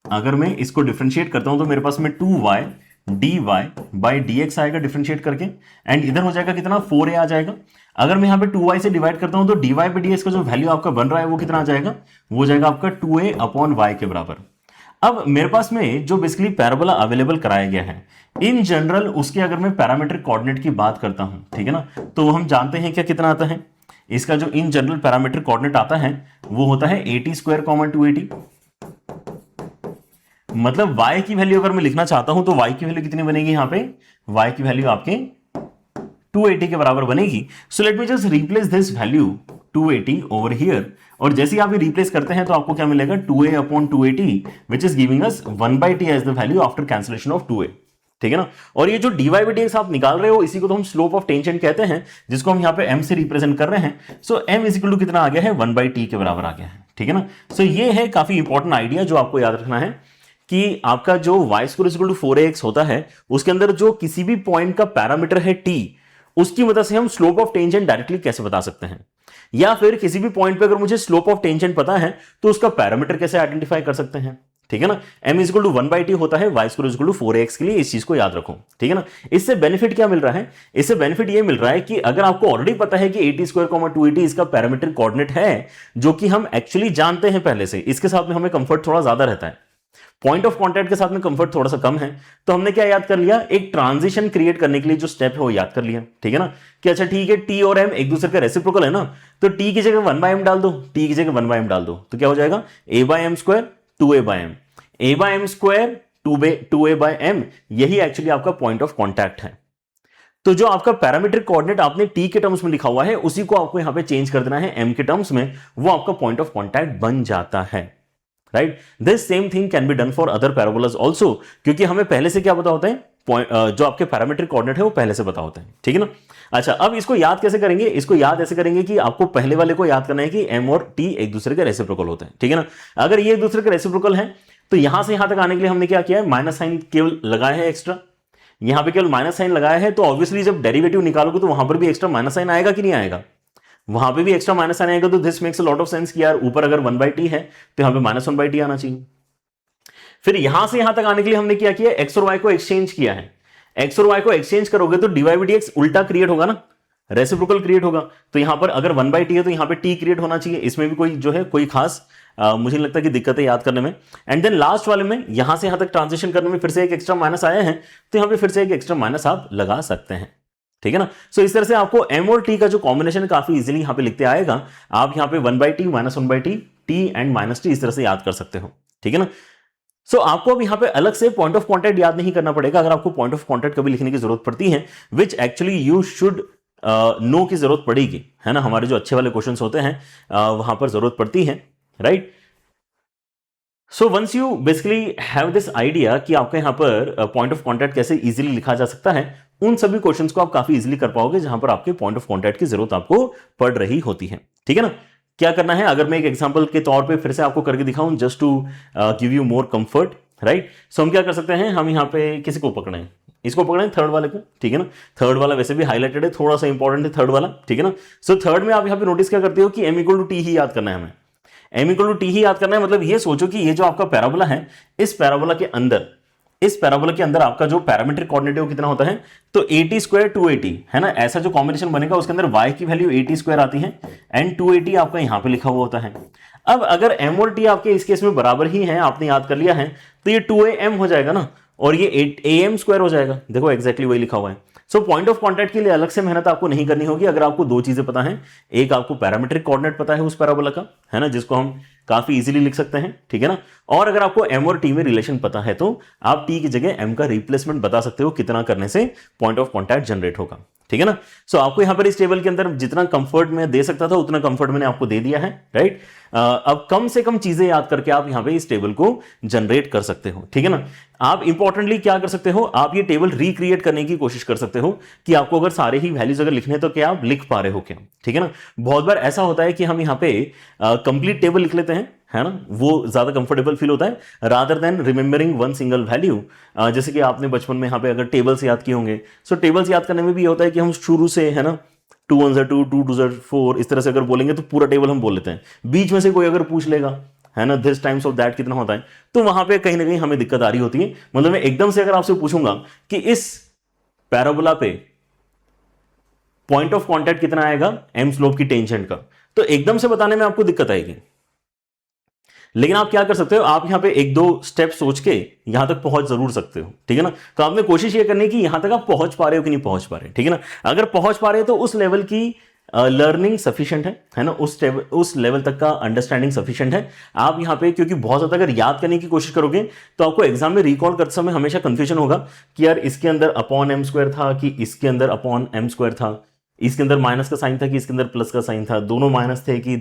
अगर मैं इसको डिफरेंशिएट करता हूं तो मेरे पास में 2y dy बाई dx आएगा डिफरेंशिएट करके, एंड इधर हो जाएगा कितना 4a आ जाएगा। अगर मैं यहां पे 2y से डिवाइड करता हूं तो dy बाई dx का जो वैल्यू आपका बन रहा है वो कितना आ जाएगा, वो जाएगा आपका 2a अपॉन y के बराबर। अब मेरे पास में जो बेसिकली पैराबोला अवेलेबल कराया गया है इन जनरल, उसके अगर मैं पैरामीट्रिक कोऑर्डिनेट की बात करता हूं, ठीक है ना, तो हम जानते हैं क्या कितना आता है, इसका जो इन जनरल पैरामीट्रिक कोऑर्डिनेट आता है वो होता है 80 स्क्वायर 280। मतलब y की वैल्यू अगर मैं लिखना चाहता हूं तो y की वैल्यू कितनी बनेगी, यहां पे y की वैल्यू आपके 280 के बराबर बनेगी। So let me just replace this value 280 over here, और जैसे ही आप ये रिप्लेस करते हैं तो आपको क्या मिलेगा 2a upon 280 which is giving us 1/t as the value after cancellation of 2a, ठीक है ना। और ये जो dy बाई dx आप निकाल रहे हो इसी को तो हम स्लोप ऑफ टेंजेंट कहते हैं, जिसको हम यहाँ पे m से रिप्रेजेंट कर रहे हैं। सो m इज इक्वल टू कितना आ गया है, 1/t के बराबर आ गया है, ठीक है ना। सो ये है काफी इंपॉर्टेंट आइडिया जो आपको याद रखना है कि आपका जो y square is equal to 4ax होता है उसके अंदर जो किसी भी पॉइंट का पैरामीटर है t, उसकी मदद से हम स्लोप ऑफ टेंजेंट डायरेक्टली कैसे बता सकते हैं, या फिर किसी भी पॉइंट पे अगर मुझे स्लोप ऑफ टेंजेंट पता है तो उसका पैरामीटर कैसे आइडेंटिफाई कर सकते हैं, ठीक है ना। m is equal to 1/t होता है y square is equal to 4ax के लिए, इस चीज को याद रखो, ठीक है ना। इससे बेनिफिट क्या मिल रहा है, इससे बेनिफिट ये मिल रहा है कि अगर आपको ऑलरेडी पता है कि 80 स्क्वायर 280 इसका पैरामीट्रिक कोऑर्डिनेट है, जो कि हम एक्चुअली जानते हैं पहले से, इसके साथ में हमें कंफर्ट थोड़ा ज्यादा रहता है, पॉइंट ऑफ कॉन्टैक्ट के साथ में कंफर्ट थोड़ा सा कम है, तो हमने क्या याद कर लिया, एक ट्रांजिशन क्रिएट करने के लिए जो स्टेप है वो याद कर लिया, ठीक है ना। कि अच्छा ठीक है t और m एक दूसरे का रेसिप्रोकल है ना, तो t की जगह 1/m डाल दो, t की जगह 1/m डाल दो, तो क्या हो जाएगा a/m square 2a/m, a/m square 2a/m, यही एक्चुअली आपका पॉइंट ऑफ कॉन्टैक्ट है। तो जो आपका पैरामीट्रिक कोऑर्डिनेट आपने t के टर्म्स में लिखा हुआ है उसी को आपको यहां पे चेंज कर देना है m के टर्म्स में, वो आपका पॉइंट ऑफ कॉन्टैक्ट बन जाता है, right. This same thing can be done for other parabolas also, क्योंकि हमें पहले से क्या पता होता है जो आपके पैरामीट्रिक कोऑर्डिनेट है वो पहले से पता होते हैं, ठीक है ना। अच्छा, अब इसको याद कैसे करेंगे? इसको याद ऐसे करेंगे कि आपको पहले वाले को याद करना है कि m और t एक दूसरे के रेसिप्रोकल होते हैं, ठीक है ना। अगर ये एक दूसरे के रेसिप्रोकल है तो यहां से यहां तक आने के लिए हमने क्या किया है, माइनस साइन केवल लगाया है एक्स्ट्रा, यहां पे केवल माइनस साइन लगाया है, तो ऑब्वियसली जब डेरिवेटिव निकालोगे तो वहां पर भी एक्स्ट्रा माइनस साइन आएगा कि नहीं आएगा, वहां पे भी एक्स्ट्रा माइनस साइन आएगा। तो this makes a lot of sense कि यार ऊपर अगर 1/t है तो यहां पे -1/t आना चाहिए। फिर यहां से यहां तक आने के लिए हमने क्या किया, एक्स और वाई को एक्सचेंज किया है। एक्स और वाई को एक्सचेंज करोगे तो dy/dx उल्टा क्रिएट होगा ना, रेसिप्रोकल क्रिएट होगा। तो यहां पर अगर 1/t है तो यहां पे t क्रिएट होना चाहिए। इसमें भी कोई जो है कोई खास मुझे नहीं लगता कि दिक्कत है याद करने में। एंड देन लास्ट वाले में यहां से यहां तक ट्रांजिशन करने में फिर से एक एक्स्ट्रा माइनस आया है, तो यहां पे फिर से एक एक्स्ट्रा माइनस आप लगा सकते हैं, ठीक है ना। सो इस तरह से आपको m और t का जो कॉम्बिनेशन काफी इजीली यहां पे लिखते आएगा। आप यहां पे 1/t -1/t t and -t इस तरह से याद कर सकते हो, ठीक है ना। सो आपको अब यहां पे अलग से पॉइंट ऑफ कांटेक्ट याद नहीं करना पड़ेगा। अगर आपको पॉइंट ऑफ कांटेक्ट कभी लिखने की जरूरत पड़ती है, which actually you should know की जरूरत पड़ेगी, है ना। हमारे जो अच्छे वाले क्वेश्चंस होते हैं वहां पर जरूरत पड़ती है, right. So once you basically have this idea कि आपके यहां पर पॉइंट ऑफ कांटेक्ट कैसे इजीली लिखा जा सकता है, उन सभी क्वेश्चंस को आप काफी इजीली कर पाओगे जहां पर आपके पॉइंट ऑफ कांटेक्ट की जरूरत आपको पड़ रही होती है, ठीक है ना। क्या करना है, अगर मैं एक एग्जांपल के तौर पे फिर से आपको करके दिखाऊं just to give you more comfort, right. So हम क्या कर सकते हैं, हम यहां पे किसी को पकड़े, इसको पकड़े थर्ड वाले को, ठीक है ना। थर्ड वाला वैसे भी हाईलाइटेड है, थोड़ा सा इंपॉर्टेंट है थर्ड वाला, ठीक है ना। सो थर्ड में आप यहां पे नोटिस क्या करते हो कि m = t ही याद करना है हमें, m = t ही याद करना है। मतलब ये सोचो कि ये जो आपका पैराबोला है, इस पैराबोला के अंदर आपका जो पैरामीट्रिक कोऑर्डिनेट है वो कितना होता है, तो at² 280 है ना। ऐसा जो कॉम्बिनेशन बनेगा उसके अंदर y की वैल्यू at² आती है एंड 280 आपका यहां पे लिखा हुआ होता है। अब अगर m और t आपके इस केस में बराबर ही है, आपने याद कर लिया है, तो ये 2am हो जाएगा ना, और ये am² हो जाएगा। देखो एग्जैक्टली वही लिखा हुआ है। सो पॉइंट ऑफ कांटेक्ट के लिए अलग से मेहनत आपको नहीं करनी होगी अगर आपको दो चीजें पता है। एक आपको पैरामीट्रिक कोऑर्डिनेट पता है उस पैराबोला का, है ना, जिसको हम काफी इजीली लिख सकते हैं, ठीक है ना। और अगर आपको m और t में रिलेशन पता है तो आप t की जगह m का रिप्लेसमेंट बता सकते हो कितना करने से पॉइंट ऑफ कांटेक्ट जनरेट होगा, ठीक है ना। सो आपको यहां पर इस टेबल के अंदर जितना कंफर्ट में दे सकता था उतना कंफर्ट मैंने आपको दे दिया है, राइट। अब कम से कम चीजें याद करके आप यहां पे इस टेबल को जनरेट कर सकते हो, ठीक है ना। आप इंपॉर्टेंटली क्या कर सकते हो, आप ये टेबल रिक्रिएट करने की कोशिश कर सकते हो कि आपको अगर सारे ही वैल्यूज अगर लिखने तो क्या आप लिख पा रहे हो क्या, ठीक है ना। बहुत बार ऐसा होता है कि हम यहां पे कंप्लीट टेबल लिख लेते हैं, है ना, वो ज्यादा कंफर्टेबल फील होता है rather than remembering one single value. जैसे कि आपने बचपन में यहां पे अगर टेबल्स याद किए होंगे, सो टेबल्स याद करने में भी ये होता है कि हम शुरू से, है ना, 2 1 2 2 2 4 इस तरह से अगर बोलेंगे तो पूरा टेबल हम बोल लेते हैं। बीच में से कोई अगर पूछ लेगा, है ना, दिस टाइम्स ऑफ दैट कितना होता है, तो वहां पे कहीं ना कहीं हमें दिक्कत आ रही होती है। मतलब मैं एकदम से अगर आपसे पूछूंगा कि इस पैराबोला पे पॉइंट ऑफ कांटेक्ट कितना आएगा m स्लोप की टेंजेंट का, तो एकदम से बताने में आपको दिक्कत आएगी। लेकिन आप क्या कर सकते हो, आप यहां पे एक दो स्टेप सोच के यहां तक पहुंच जरूर सकते हो, ठीक है ना। तो आपने कोशिश ये करनी कि यहां तक आप पहुंच पा रहे हो कि नहीं पहुंच पा रहे, ठीक है ना। अगर पहुंच पा रहे हो तो उस लेवल की लर्निंग सफिशिएंट है ना, उस लेवल तक का अंडरस्टैंडिंग सफिशिएंट है। आप यहां पे क्योंकि बहुत ज्यादा अगर याद करने की कोशिश करोगे तो आपको एग्जाम में रिकॉल करते समय हमेशा कंफ्यूजन होगा कि यार इसके अंदर अपॉन m² था कि इसके अंदर अपॉन m² था, इसके अंदर माइनस का साइन था कि इसके अंदर प्लस का साइन था, दोनों माइनस थे कि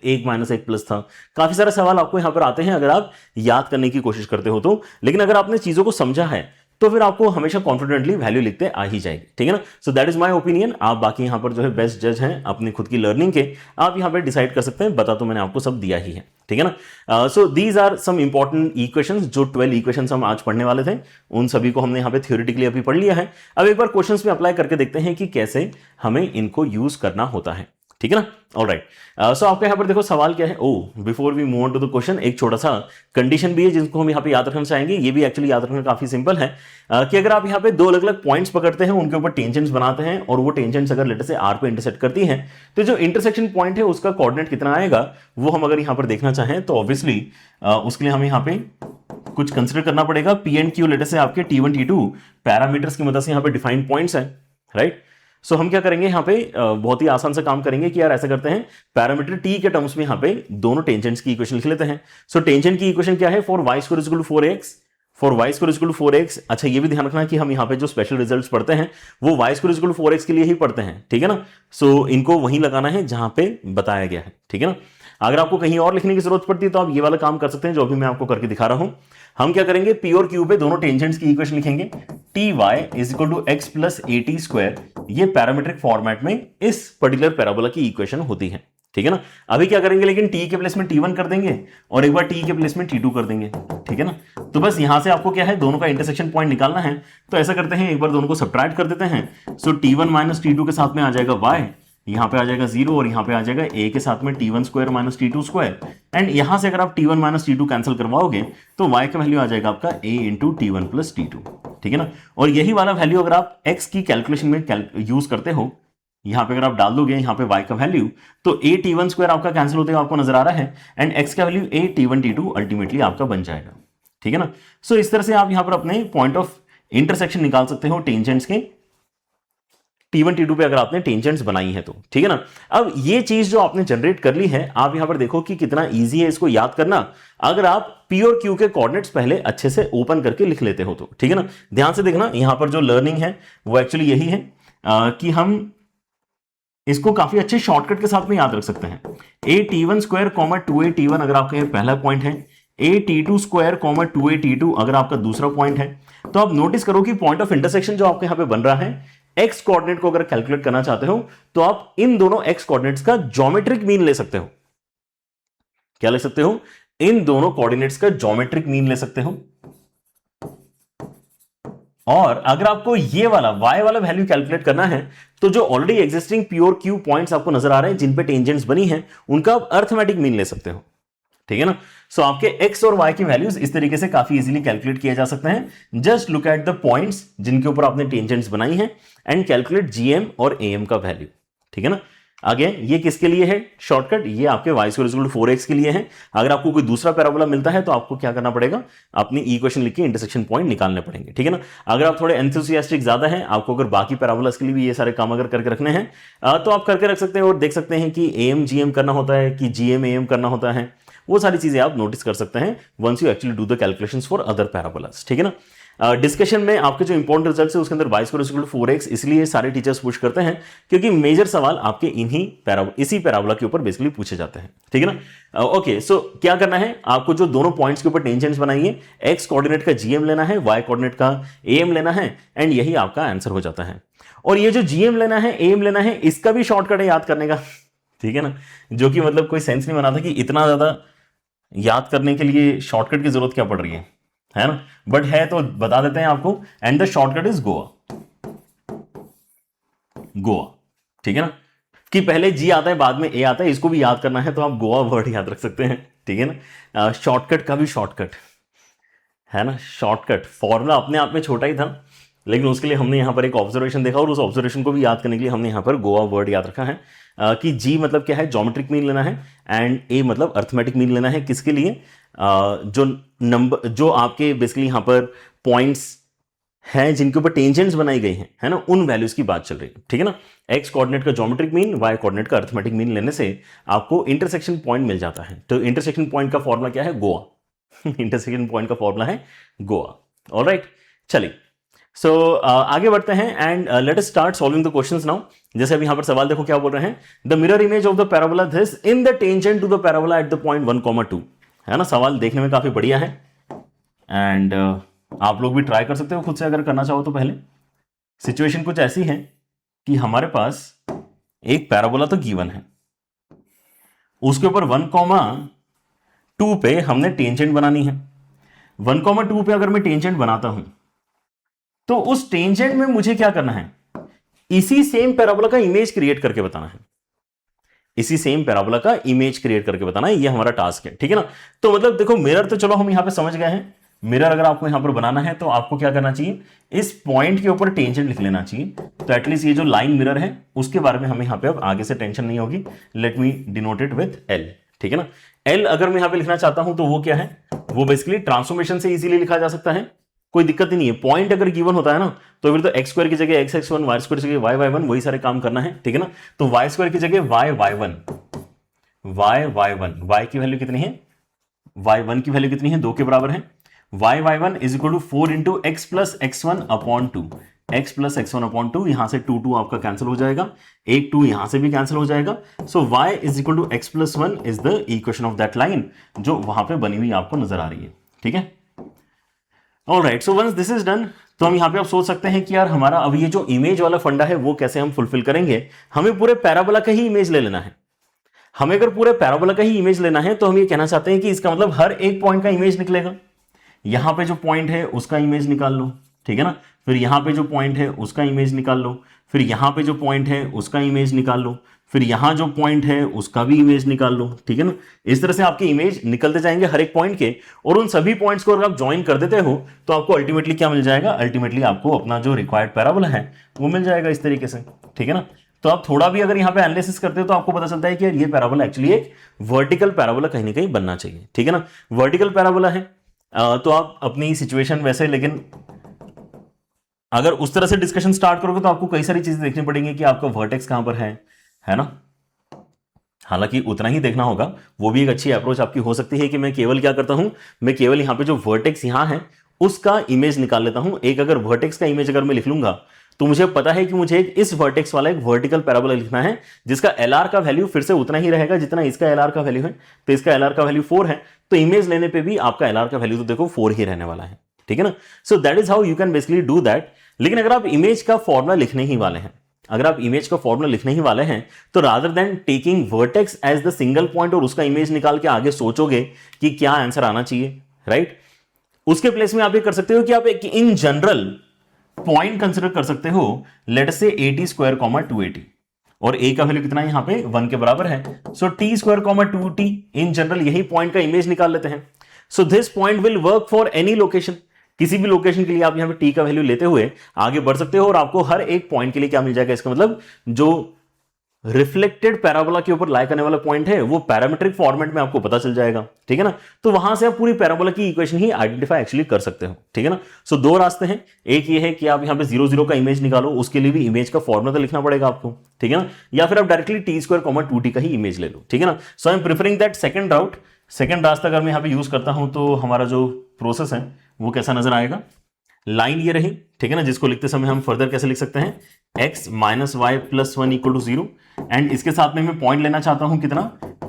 एक माइनस एक प्लस था। काफी सारे सवाल आपको यहां पर आते हैं अगर आप याद करने की कोशिश करते हो तो। लेकिन अगर आपने चीजों को समझा है तो फिर आपको हमेशा कॉन्फिडेंटली वैल्यू लिखते आ ही जाएगी, ठीक है ना। So that is my opinion. आप बाकी यहां पर जो है बेस्ट जज हैं अपनी खुद की लर्निंग के, आप यहां पर डिसाइड कर सकते हैं। बता तो मैंने आपको सब दिया ही है, ठीक है ना। So these are some important equations, जो 12 इक्वेशंस हम आज पढ़ने वाले थे उन सभी को हमने यहां पे थ्योरेटिकली अभी पढ़ लिया है। अब एक बार क्वेश्चंस में अप्लाई करके देखते हैं कि कैसे हमें इनको यूज करना होता है, ठीक है ना। ऑलराइट, सो आपके यहां पर देखो सवाल क्या है। Before we move on to the question, एक छोटा सा कंडीशन भी है जिसको हम यहां पे याद रखना चाहेंगे। ये भी एक्चुअली याद रखना काफी सिंपल है कि अगर आप यहां पे दो अलग अलग पॉइंट्स पकड़ते हैं, उनके ऊपर टेंजेंट्स बनाते हैं और वो टेंजेंट्स अगर लेटर से r पे इंटरसेक्ट करती हैं, तो जो इंटरसेक्शन पॉइंट है उसका कोऑर्डिनेट कितना आएगा वो हम अगर यहां पर देखना चाहें तो ऑब्वियसली उसके लिए हमें यहां पे कुछ कंसिडर करना पड़ेगा। P एंड Q लेटर से आपके T1 T2 पैरामीटर्स की मदद से यहां पे डिफाइंड पॉइंट्स है, राइट। सो हम क्या करेंगे यहां पे बहुत ही आसान से काम करेंगे कि यार ऐसा करते हैं, पैरामीटर t के टर्म्स में यहां पे दोनों टेंजेंट्स की इक्वेशन लिख लेते हैं। सो टेंजेंट की इक्वेशन क्या है, for y² 4x, for y² 4x। अच्छा ये भी ध्यान रखना कि हम यहां पे जो स्पेशल रिजल्ट्स पढ़ते हैं वो y² 4x के लिए ही पढ़ते हैं, ठीक है ना। सो इनको वहीं लगाना है जहां पे बताया गया है, ठीक है ना। अगर आपको कहीं और लिखने की जरूरत पड़ती है तो आप ये वाला काम कर सकते हैं जो अभी मैं आपको करके दिखा रहा हूं। हम क्या करेंगे, पी और क्यू पे दोनों टेंजेंट्स की इक्वेशन लिखेंगे, t y is equal to x plus a t square. ये पैरामीट्रिक फॉर्मेट में इस पर्टिकुलर पैराबोला की इक्वेशन होती है, ठीक है ना। अभी क्या करेंगे, लेकिन टी के प्लेस में टी1 कर देंगे और एक बार टी के प्लेस में टी2 कर देंगे, ठीक है ना। तो बस यहां से आपको क्या है, दोनों का इंटरसेक्शन पॉइंट निकालना है। तो ऐसा करते हैं, एक बार दोनों को सब्ट्रैक्ट कर देते हैं। सो टी1 माइनस टी2 के साथ में आ जाएगा y, यहां पे आ जाएगा 0 और यहां पे आ जाएगा a के साथ में t1 square minus t2 square. And यहां से अगर आप t1 माइनस t2 कैंसिल करवाओगे तो y का वैल्यू आ जाएगा आपका a into t1 plus t2, ठीक है ना। और यही वाला वैल्यू अगर आप x की कैलकुलेशन में यूज करते हो, यहां पे अगर आप डाल दोगे यहां पे y का वैल्यू, तो a t1 स्क्वायर आपका कैंसिल होते हुए आपको नजर आ रहा है एंड x का value a t1 t2 ultimately आपका बन जाएगा, ठीक है ना। सो इस तरह से आप यहां पर अपने पॉइंट ऑफ इंटरसेक्शन निकाल सकते हो टेंजेंट्स के, T1 T2 पे अगर आपने टेंजेंट्स बनाई है तो, ठीक है ना। अब ये चीज जो आपने जनरेट कर ली है, आप यहां पर देखो कि कितना इजी है इसको याद करना, अगर आप P और Q के कोऑर्डिनेट्स पहले अच्छे से ओपन करके लिख लेते हो तो, ठीक है ना। ध्यान से देखना, यहां पर जो लर्निंग है वो एक्चुअली यही है कि हम इसको काफी अच्छे शॉर्टकट के साथ में याद रख सकते हैं। a t1 square comma 2a t1 अगर आपका ये पहला पॉइंट है, a t2 square comma 2a t2 अगर आपका दूसरा पॉइंट है। तो आप नोटिस करो कि पॉइंट ऑफ इंटरसेक्शन जो आपके यहां पे बन रहा है, एक्स कोऑर्डिनेट को अगर कैलकुलेट करना चाहते हो तो आप इन दोनों एक्स कोऑर्डिनेट्स का ज्योमेट्रिक मीन ले सकते हो। क्या ले सकते हो? इन दोनों कोऑर्डिनेट्स का ज्योमेट्रिक मीन ले सकते हो। और अगर आपको ये वाला y वाला वैल्यू कैलकुलेट करना है तो जो ऑलरेडी एग्जिस्टिंग p और q पॉइंट्स आपको नजर आ रहे हैं जिन पे टेंजेंट्स बनी हैं, उनका आप अर्थमेटिक मीन ले सकते हो, ठीक है ना। सो आपके x और y की वैल्यूज इस तरीके से काफी इजीली कैलकुलेट किए जा सकते हैं। Just look at the points जिनके ऊपर आपने टेंजेंट्स बनाई हैं एंड कैलकुलेट gm और am का वैल्यू, ठीक है ना। अगेन ये किसके लिए है शॉर्टकट? ये आपके y square equal to 4x के लिए है। अगर आपको कोई दूसरा पैराबोला मिलता है तो आपको क्या करना पड़ेगा, अपनी इक्वेशन लिख के इंटरसेक्शन पॉइंट निकालने पड़ेंगे, ठीक है ना। अगर आप थोड़े एंथुसियास्टिक ज्यादा हैं, आपको अगर बाकी पैराबोलास के लिए भी ये सारे काम अगर करके रखने हैं तो आप करके रख सकते हैं और देख सकते हैं कि am gm करना होता है कि gm am करना होता है। वो सारी चीजें आप नोटिस कर सकते हैं once you actually do the calculations for other parabolas, ठीक है ना। डिस्कशन में आपके जो इंपॉर्टेंट रिजल्ट्स है उसके अंदर y square equal to 4x, इसलिए सारे टीचर्स पुश करते हैं क्योंकि मेजर सवाल आपके इसी पैराबोला के ऊपर बेसिकली पूछे जाते हैं, ठीक है ना। ओके, सो क्या करना है आपको, जो दोनों पॉइंट्स के ऊपर टेंजेंट्स बनाइए, x कोऑर्डिनेट का gm लेना है, y कोऑर्डिनेट का am लेना है एंड यही आपका आंसर हो जाता है। और ये जो gm लेना है, am लेना है, इसका भी शॉर्टकट है याद करने का, ठीक है ना, जो कि मतलब कोई सेंस नहीं बना था कि इतना ज्यादा याद करने के लिए शॉर्टकट की जरूरत क्या पड़ रही है ना, बट है तो बता देते हैं आपको। And the shortcut is Goa, Goa, ठीक है ना, कि पहले जी आता है बाद में ए आता है, इसको भी याद करना है तो आप गोवा वर्ड याद रख सकते हैं, ठीक है ना। शॉर्टकट का भी शॉर्टकट है ना, शॉर्टकट फॉर्मूला अपने आप में छोटा ही था, लेकिन उसके लिए हमने यहां पर एक ऑब्जर्वेशन देखा और उस ऑब्जर्वेशन को भी याद करने के लिए हमने यहां पर गोवा वर्ड याद रखा है कि जी मतलब क्या है, ज्योमेट्रिक मीन लेना है एंड ए मतलब अर्थमेटिक मीन लेना है। किसके लिए? जो नंबर, जो आपके बेसिकली यहां पर पॉइंट्स हैं जिनके ऊपर टेंजेंट्स बनाई गई हैं, है ना, उन वैल्यूज की बात चल रही है, ठीक है ना। एक्स कोऑर्डिनेट का ज्योमेट्रिक मीन, वाई कोऑर्डिनेट का अर्थमेटिक मीन लेने से आपको इंटरसेक्शन पॉइंट मिल जाता है। तो इंटरसेक्शन पॉइंट का फॉर्मूला क्या है? गोवा। इंटरसेक्शन पॉइंट का फॉर्मूला है गोवा। ऑलराइट, चलिए सो आगे बढ़ते हैं and let us start solving the questions now. जैसे अभी यहां पर सवाल देखो क्या बोल रहे हैं, the mirror image of the parabola this in the tangent to the parabola at the point 1,2, है ना। सवाल देखने में काफी बढ़िया है एंड आप लोग भी ट्राई कर सकते हो खुद से अगर करना चाहो तो। पहले सिचुएशन कुछ ऐसी है कि हमारे पास एक पैराबोला तो गिवन है, उसके ऊपर 1,2 पे हमने टेंजेंट बनानी है। 1,2 पे अगर मैं टेंजेंट बनाता हूं तो उस टेंजेंट में मुझे क्या करना है, इसी सेम पैराबोला का इमेज क्रिएट करके बताना है। इसी सेम पैराबोला का इमेज क्रिएट करके बताना है, ये हमारा टास्क है, ठीक है ना। तो मतलब देखो मिरर तो चलो हम यहां पे समझ गए हैं। मिरर अगर आपको यहां पर बनाना है तो आपको क्या करना चाहिए, इस पॉइंट के ऊपर टेंजेंट लिख लेना चाहिए। तो एटलीस्ट ये जो लाइन मिरर है उसके बारे में हमें यहां पे अब आगे से टेंशन नहीं होगी। Let me denote it with L, ठीक है ना। एल अगर मैं यहां पे लिखना चाहता हूं तो वो क्या है, वो बेसिकली ट्रांसफॉर्मेशन से इजीली लिखा जा सकता है, कोई दिक्कत ही नहीं है। पॉइंट अगर गिवन होता है ना तो फिर तो एक्स स्क्वायर की जगह x x one, y square की जगह वाई वाई वन, वही सारे काम करना है, ठीक है ना। तो वाई स्क्वायर की जगह y y one, y y one, y की वैल्यू कितनी है, वाई वन की वैल्यू कितनी है, 2 के बराबर है। Y y one is equal to 4 into x plus x one upon 2, x plus x1 upon 2, यहां से 2 आपका कैंसिल हो जाएगा, एक 2 यहां से भी कैंसिल हो जाएगा। So y is equal to x plus 1 is the equation of that line जो वहां पे बनी हुई आपको नजर आ रही है। ठीक है, alright. So once this is done, तो हम यहां पे आप सोच सकते हैं कि यार हमारा अब ये जो इमेज वाला फंडा है वो कैसे हम फुलफिल करेंगे। हमें पूरे पैराबोला का ही इमेज ले लेना है। हमें अगर पूरे पैराबोला का ही इमेज लेना है तो हम ये कहना चाहते हैं कि इसका मतलब हर एक पॉइंट का इमेज निकलेगा। यहां पे जो पॉइंट है उसका इमेज निकाल लो, ठीक है ना, फिर यहां पे जो पॉइंट है उसका इमेज निकाल लो, फिर यहां पे जो पॉइंट है उसका इमेज निकाल लो, फिर यहां जो पॉइंट है उसका भी इमेज निकाल लो। ठीक है ना, इस तरह से आपके इमेज निकलते जाएंगे हर एक पॉइंट के, और उन सभी पॉइंट्स को अगर आप ज्वाइन कर देते हो तो आपको अल्टीमेटली क्या मिल जाएगा, अल्टीमेटली आपको अपना जो रिक्वायर्ड पैराबोला है वो मिल जाएगा इस तरीके से। ठीक है ना, तो आप थोड़ा भी अगर यहां पे एनालिसिस करते हो तो आपको पता चलता है कि ये पैराबोला एक्चुअली एक वर्टिकल पैराबोला कहीं ना कहीं बनना चाहिए। ठीक है ना, वर्टिकल पैराबोला है तो आप अपनी सिचुएशन वैसे, लेकिन अगर उस तरह से डिस्कशन स्टार्ट करोगे तो आपको कई सारी चीजें देखनी पड़ेंगी कि आपका वर्टेक्स कहां पर है ना। हालांकि उतना ही देखना होगा, वो भी एक अच्छी अप्रोच आपकी हो सकती है कि मैं केवल क्या करता हूं, मैं केवल यहां पे जो वर्टेक्स यहां है उसका इमेज निकाल लेता हूं। एक अगर वर्टेक्स का इमेज अगर मैं लिख लूंगा तो मुझे पता है कि मुझे इस वर्टेक्स वाला एक वर्टिकल पैराबोला लिखना है जिसका एलआर का वैल्यू फिर से उतना ही रहेगा जितना इसका एलआर का वैल्यू है। तो इसका एलआर का वैल्यू 4 है, तो इमेज लेने पे भी आपका एलआर का वैल्यू तो देखो 4 ही रहने वाला है। ठीक है ना, so that is how you can basically do that. लेकिन अगर आप इमेज का फॉर्मुला लिखने ही वाले हैं, अगर आप इमेज का फॉर्मुला लिखने ही वाले हैं तो rather than taking vertex as the single point और उसका इमेज निकाल के आगे सोचोगे कि क्या आंसर आना चाहिए, राइट, उसके प्लेस में आप ये कर सकते हो कि आप एक इन जनरल पॉइंट कंसिडर कर सकते हो, लेट से 80 स्क्वायर 280, और a का वैल्यू कितना है यहां पे 1 के बराबर है। So t square 2t, in general यही पॉइंट का इमेज निकाल लेते हैं। So this point will work for any location, किसी भी लोकेशन के लिए आप यहां पे t का वैल्यू लेते हुए आगे बढ़ सकते हो और आपको हर एक पॉइंट के लिए क्या मिल जाएगा, इसका मतलब जो रिफ्लेक्टेड पैराबोला के ऊपर लाई करने वाला पॉइंट है वो पैरामीट्रिक फॉर्मेट में आपको पता चल जाएगा। ठीक है ना, तो वहां से आप पूरी पैराबोला की इक्वेशन ही आइडेंटिफाई एक्चुअली कर सकते हो। ठीक है ना, सो दो रास्ते हैं, एक ये है कि आप यहां पे 0 0 का इमेज निकालो, उसके लिए भी इमेज का फॉर्मुला तो लिखना पड़ेगा आपको। ठीक है ना, या फिर आप डायरेक्टली t स्क्वायर 2t का ही इमेज ले लो। ठीक है ना, so I am preferring that second route. Second रास्ता अगर मैं यहां पे यूज करता हूं तो हमारा जो प्रोसेस है वो कैसा नजर आएगा, लाइन ये रही, ठीक है ना, जिसको लिखते समय हम फर्दर कैसे लिख सकते हैं, x minus y plus 1 equal to 0, and इसके साथ में मैं पॉइंट लेना चाहता हूं कितना,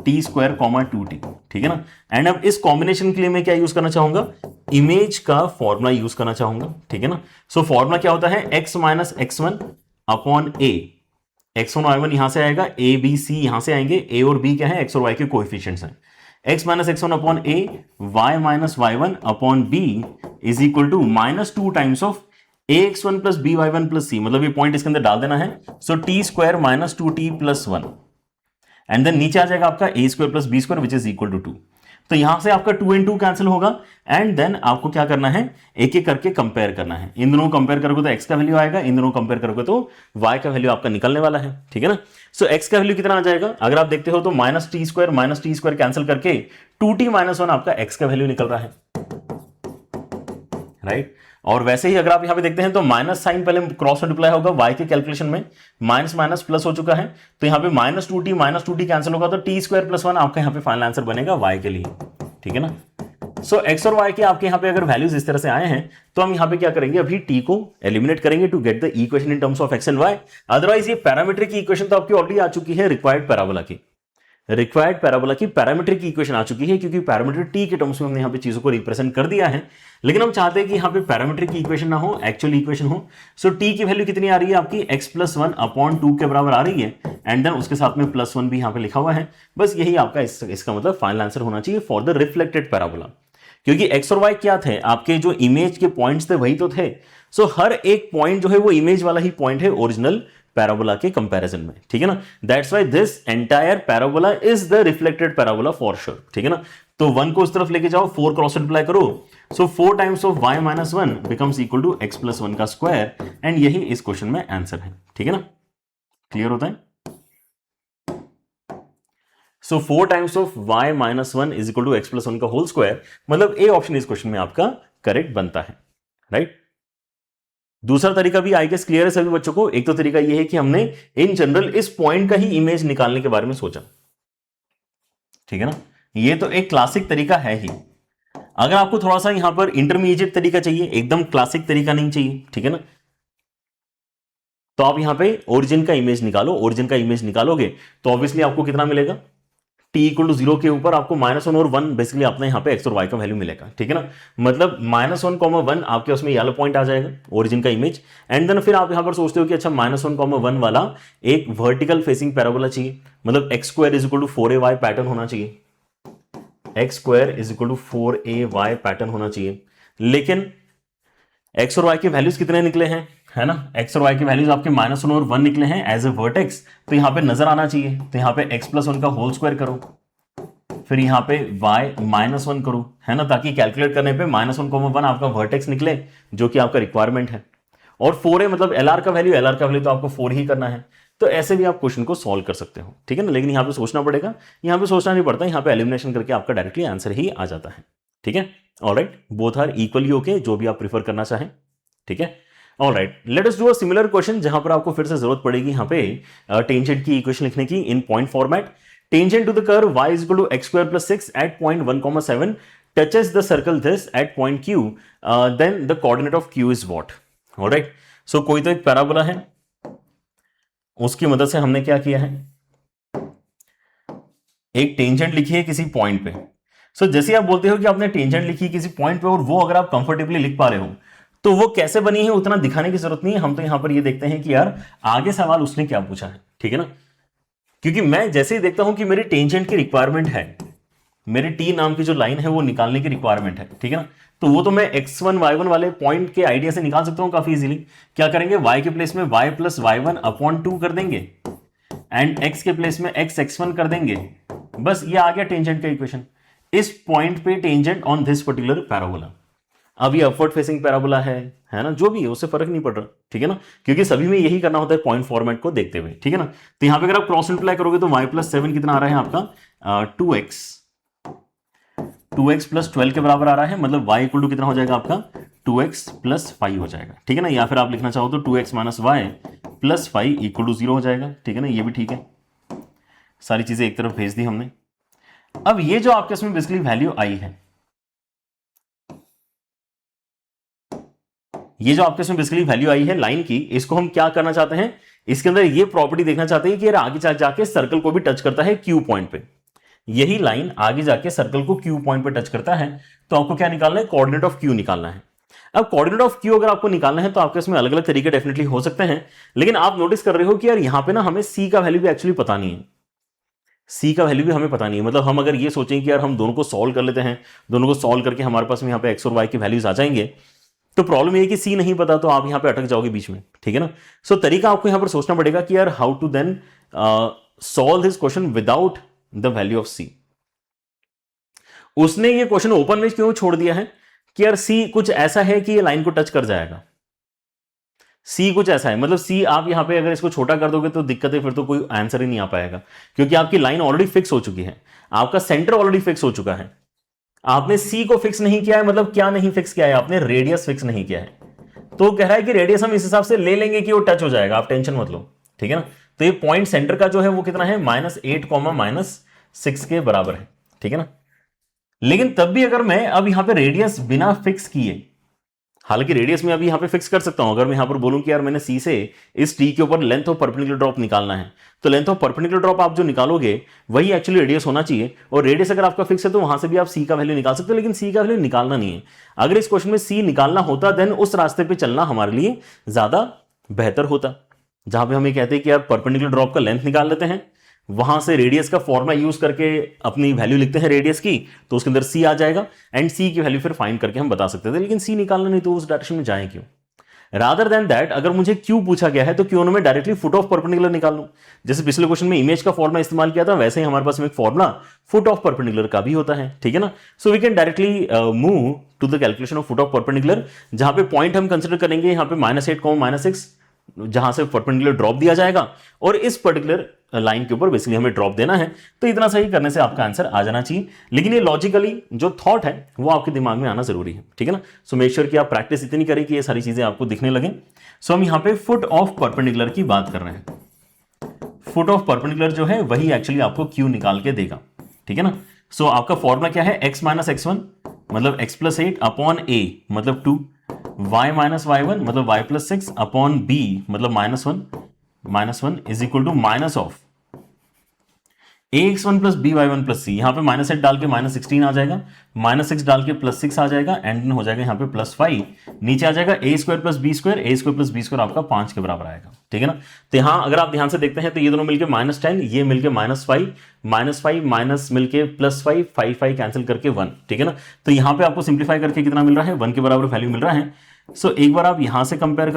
t स्क्वायर 2t। ठीक है ना, एंड अब इस कॉम्बिनेशन के लिए मैं क्या यूज करना चाहूंगा, इमेज का फॉर्मुला यूज करना चाहूंगा। ठीक है ना, सो फॉर्मुला क्या होता है, x minus x1 upon a, x1 y1 यहां से आएगा, a b c यहां से आएंगे, a और b क्या है, x और y के कोएफिशिएंट्स हैं, x minus x1 upon a, y minus y1 upon b is equal to -2 times of ax1 plus by1 plus c, मतलब ये पॉइंट इसके अंदर डाल देना है। So t square -2t plus 1, and then नीचे आ जाएगा आपका a square plus b square which is equal to 2। तो यहां से आपका 2 and 2 कैंसिल होगा, एंड देन आपको क्या करना है, एक एक करके कंपेयर करना है। इन दोनों कंपेयर करोगे तो x का वैल्यू आएगा, इन दोनों कंपेयर करोगे तो y का वैल्यू आपका निकलने वाला है। ठीक है ना, सो x का वैल्यू कितना आ जाएगा, अगर आप देखते हो तो -t स्क्वायर कैंसिल करके 2t माइनस 1 आपका x का वैल्यू निकल रहा है, राइट। और वैसे ही अगर आप यहां पे देखते हैं तो माइनस साइन पहले क्रॉस मल्टीप्लाई होगा y के कैलकुलेशन में, माइनस माइनस प्लस हो चुका है, तो यहां पे -2t कैंसिल होगा तो t स्क्वायर प्लस 1 आपका यहां पे फाइनल आंसर बनेगा y के लिए। ठीक है ना, सो x और y के आपके यहां पे अगर वैल्यूज इस तरह से आए हैं तो हम यहां पे क्या करेंगे, अभी t को एलिमिनेट करेंगे to get the equation in terms of x and y। Otherwise ये पैरामीट्रिक की इक्वेशन तो आपकी ऑलरेडी आ चुकी है, रिक्वायर्ड पैराबोला की पैरामीट्रिक की इक्वेशन आ चुकी है, क्योंकि पैरामीटर t के टर्म्स में हमने यहां पे चीजों को रिप्रेजेंट कर दिया है। लेकिन हम चाहते हैं कि यहां पे पैरामीट्रिक की इक्वेशन ना हो, एक्चुअल इक्वेशन हो। सो t की वैल्यू कितनी आ रही है आपकी, x प्लस 1 अपॉन 2 के बराबर आ रही है, एंड देन उसके साथ में प्लस 1 भी यहां पे लिखा हुआ है। बस यही आपका इसका मतलब फाइनल आंसर होना चाहिए फॉर द रिफ्लेक्टेड पैराबोला, क्योंकि x और y क्या थे, आपके जो इमेज के पॉइंट्स थे वही तो थे। सो हर एक पॉइंट जो है वो इमेज वाला ही पॉइंट है ओरिजिनल पैराबोला के कंपैरिजन में। ठीक है ना, that's why this entire parabola is the reflected parabola for sure. ठीक है ना, तो 1 को उस तरफ लेके जाओ, 4 क्रॉस मल्टीप्लाई करो, so 4 times of y minus 1 becomes equal to x plus 1 का स्क्वायर, एंड यही इस क्वेश्चन में आंसर है। ठीक है ना, क्लियर होता है। So 4 times of y minus 1 is equal to x plus 1 का होल स्क्वायर, मतलब ए ऑप्शन इस क्वेश्चन में आपका करेक्ट बनता है, राइट। दूसरा तरीका भी आई गेस क्लियर है सभी बच्चों को। एक तो तरीका यह है कि हमने इन जनरल इस पॉइंट का ही इमेज निकालने के बारे में सोचा, ठीक है ना, ये तो एक क्लासिक तरीका है ही। अगर आपको थोड़ा सा यहां पर इंटरमीडिएट तरीका चाहिए, एकदम क्लासिक तरीका नहीं चाहिए, ठीक है ना, तो आप यहां पे ओरिजिन का इमेज निकालो, ओरिजिन का इमेज निकालोगे तो ऑब्वियसली आपको कितना मिलेगा, t इक्वल टू 0 के ऊपर आपको -1 और 1 बेसिकली अपने यहाँ पे x और y का वैल्यू मिलेगा, ठीक है ना। मतलब -1, 1 आपके उसमें येलो पॉइंट आ जाएगा ओरिजिन का इमेज, एंड देन फिर आप यहाँ पर सोचते हो कि अच्छा -1, 1 वाला एक वर्टिकल फेसिंग पैराबोला चाहिए, मतलब x² is equal to 4ay pattern होना चाहिए, x² is equal to 4ay pattern होना चाहिए। लेकिन x और y के वैल्यूज कितने निकले हैं, है ना, x और y के वैल्यूज आपके -1 और 1 निकले हैं एज ए वर्टेक्स, तो यहां पे नजर आना चाहिए। तो यहां पे x + 1 का होल स्क्वायर करो, फिर यहां पे y -1 करो, है ना, ताकि कैलकुलेट करने पे -1, 1 आपका वर्टेक्स निकले जो कि आपका रिक्वायरमेंट है। और 4a मतलब LR का वैल्यू तो आपको 4 ही करना है। तो ऐसे भी आप क्वेश्चन को सॉल्व कर सकते हो, ठीक है ना। लेकिन यहां पे सोचना पड़ेगा, यहां पे सोचना नहीं पड़ता, यहां पे एलिमिनेशन करके आपका डायरेक्टली आंसर ही आ जाता है, ठीक है। Alright, both are equally okay, जो भी आप प्रीफर करना चाहें, ठीक है। Alright, let us do a similar question जहां पर आपको फिर से जरूरत पड़ेगी यहां पे टेंजेंट की इक्वेशन लिखने की in point format. Tangent to the curve y is equal to x² + 6 at point 1,7 touches the circle this at point q, then the coordinate of q is what. Alright, so कोई तो एक parabola है, उसकी मदद से हमने क्या किया है, एक टेंजेंट लिखी है किसी पॉइंट पे। सो जैसे आप बोलते हो कि आपने टेंजेंट लिखी किसी पॉइंट पे और वो अगर आप कंफर्टेबली लिख पा रहे हो तो वो कैसे बनी है उतना दिखाने की जरूरत नहीं है, हम तो यहां पर ये देखते हैं कि यार आगे सवाल उसने क्या पूछा है, ठीक है ना। क्योंकि मैं जैसे ही देखता हूं कि मेरी टेंजेंट की रिक्वायरमेंट है, मेरी टी नाम की जो लाइन है वो निकालने की रिक्वायरमेंट है, ठीक है ना, तो वो तो मैं x1 y1 वाले पॉइंट के आइडिया से निकाल सकता हूं काफी इजीली। क्या करेंगे, y के प्लेस में y + y1/2 कर देंगे एंड x के प्लेस में x x1 कर देंगे, बस ये आ गया टेंजेंट का इक्वेशन। इस पॉइंट पे tangent on this particular parabola, अब ये अपवर्ड फेसिंग पैराबोला है ना, जो भी है उससे फर्क नहीं पड़ रहा, ठीक है ना, क्योंकि सभी में यही करना होता है पॉइंट फॉर्मेट को देखते हुए, ठीक है ना। तो यहां पे अगर आप क्रॉस मल्टीप्लाई करोगे तो y + 7 कितना आ रहा है आपका 2x + 12 के बराबर आ रहा है, मतलब y इक्वल टू कितना हो जाएगा आपका 2x + 5 हो जाएगा, ठीक है ना। या फिर आप लिखना चाहो तो 2x - y + 5 = 0 हो जाएगा, ठीक है ना, ये भी ठीक है। सारी चीजें एक तरफ भेज दी हमने। अब ये जो आपके इसमें बेसिकली वैल्यू आई है, ये जो आपके इसमें बेसिकली वैल्यू आई है लाइन की, इसको हम क्या करना चाहते हैं, इसके अंदर ये प्रॉपर्टी देखना चाहते हैं कि यार आगे जाके सर्कल को भी टच करता है क्यू पॉइंट पे, यही लाइन आगे जाके सर्कल को क्यू पॉइंट पे टच करता है, तो आपको क्या निकालना है, कोऑर्डिनेट ऑफ क्यू निकालना है। अब कोऑर्डिनेट ऑफ क्यू अगर आपको निकालना है तो आपके इसमें अलग अलग तरीके डेफिनेटली हो सकते हैं, लेकिन आप नोटिस कर रहे हो कि यार यहां पे ना हमें सी का वैल्यू भी एक्चुअली पता नहीं है, सी का वैल्यू भी हमें पता नहीं है। मतलब हम अगर ये सोचें कि यार हम दोनों को सॉल्व कर लेते हैं, दोनों को सॉल्व करके हमारे पास में यहाँ पे एक्स और वाई की वैल्यूज आ जाएंगे, तो प्रॉब्लम ये है कि सी नहीं पता तो आप यहां पे अटक जाओगे बीच में, ठीक है ना। सो तरीका आपको यहां पर सोचना पड़ेगा कि यार how to then solve this question without the value of C. उसने ये क्वेश्चन ओपन में क्यों छोड़ दिया है कि यार सी कुछ ऐसा है कि ये लाइन को टच कर जाएगा, सी कुछ ऐसा है, मतलब सी आप यहां पे अगर इसको छोटा कर दोगे तो दिक्कत है, फिर तो कोई आंसर ही नहीं आ पाएगा, क्योंकि आपकी लाइन ऑलरेडी फिक्स हो चुकी है, आपका सेंटर ऑलरेडी फिक्स हो चुका है। आपने सी को फिक्स नहीं किया है, मतलब क्या नहीं फिक्स किया है आपने, रेडियस फिक्स नहीं किया है। तो कह रहा है कि रेडियस हम इस हिसाब से ले लेंगे कि वो टच हो जाएगा, आप टेंशन मत लो, ठीक है ना। तो ये पॉइंट सेंटर का जो है वो कितना है, -8, -6 के बराबर है, ठीक है ना। लेकिन तब भी अगर मैं अब यहां पे रेडियस बिना फिक्स किए, हालांकि रेडियस में अभी यहां पे फिक्स कर सकता हूं, अगर मैं यहां पर बोलूं कि यार मैंने सी से इस टी के ऊपर लेंथ ऑफ परपेंडिकुलर ड्रॉप निकालना है, तो लेंथ ऑफ परपेंडिकुलर ड्रॉप आप जो निकालोगे वही एक्चुअली रेडियस होना चाहिए, और रेडियस अगर आपका फिक्स है तो वहां से भी आप सी का वैल्यू निकाल सकते हो, लेकिन सी का वैल्यू निकालना नहीं है। अगर इस क्वेश्चन में सी निकालना होता देन उस रास्ते पे चलना हमारे लिए ज्यादा बेहतर होता, जहां पे हमें कहते हैं कि यार परपेंडिकुलर ड्रॉप का लेंथ निकाल लेते हैं, वहां से रेडियस का फॉर्मूला यूज करके अपनी वैल्यू लिखते हैं रेडियस की, तो उसके अंदर सी आ जाएगा एंड सी की वैल्यू फिर फाइंड करके हम बता सकते थे। लेकिन सी निकालना नहीं, तो उस डायरेक्शन में जाएं क्यों। रादर देन दैट अगर मुझे क्यू पूछा गया है तो क्यों ना मैं डायरेक्टली फुट ऑफ परपेंडिकुलर निकाल लूं, जैसे पिछले क्वेश्चन में इमेज का फॉर्मूला इस्तेमाल किया था, वैसे ही हमारे पास में एक फॉर्मूला फुट ऑफ परपेंडिकुलर का भी होता है, ठीक है ना। So we can directly move to the calculation of foot of perpendicular, जहां पे पॉइंट हम कंसिडर करेंगे यहाँ पे -8, -6, जहां से परपेंडिकुलर ड्रॉप दिया जाएगा, और इस पर्टिकुलर लाइन के ऊपर बेसिकली हमें ड्रॉप देना है। तो इतना सही करने से आपका आंसर आ जाना चाहिए, लेकिन ये लॉजिकली जो थॉट है वो आपके दिमाग में आना जरूरी है, ठीक है ना। सो मेक श्योर कि आप प्रैक्टिस इतनी करें कि ये सारी चीजें आपको दिखने लगे। सो हम यहां पे फुट ऑफ परपेंडिकुलर की बात कर रहे हैं। फुट ऑफ परपेंडिकुलर जो है वही एक्चुअली आपको क्यू निकाल के देगा, ठीक है ना। सो आपका फॉर्मूला क्या है, x - x1 मतलब x + 8 अपॉन a मतलब 2, y माइनस y1 मतलब y प्लस 6 अपॉन b मतलब -1 is equal to minus of ax1 plus by1 plus c। यहां पे -8 डाल के -16 आ जाएगा, -6 डाल के +6 आ जाएगा, एंड हो जाएगा यहाँ पे +5, नीचे आ जाएगा a² प्लस b² आपका 5 के बराबर आएगा। ठीक है ना। तो यहां अगर आप ध्यान से देखते हैं तो ये दोनों मिलके -10, ये मिलके -5 माइनस मिलके +5, 5 कैंसिल करके 1। ठीक है ना। तो यहां पे आपको सिंप्लीफाई करके कितना मिल रहा है, 1 के बराबर वैल्यू मिल रहा है। सो एक बार आप यहां से कंपेयर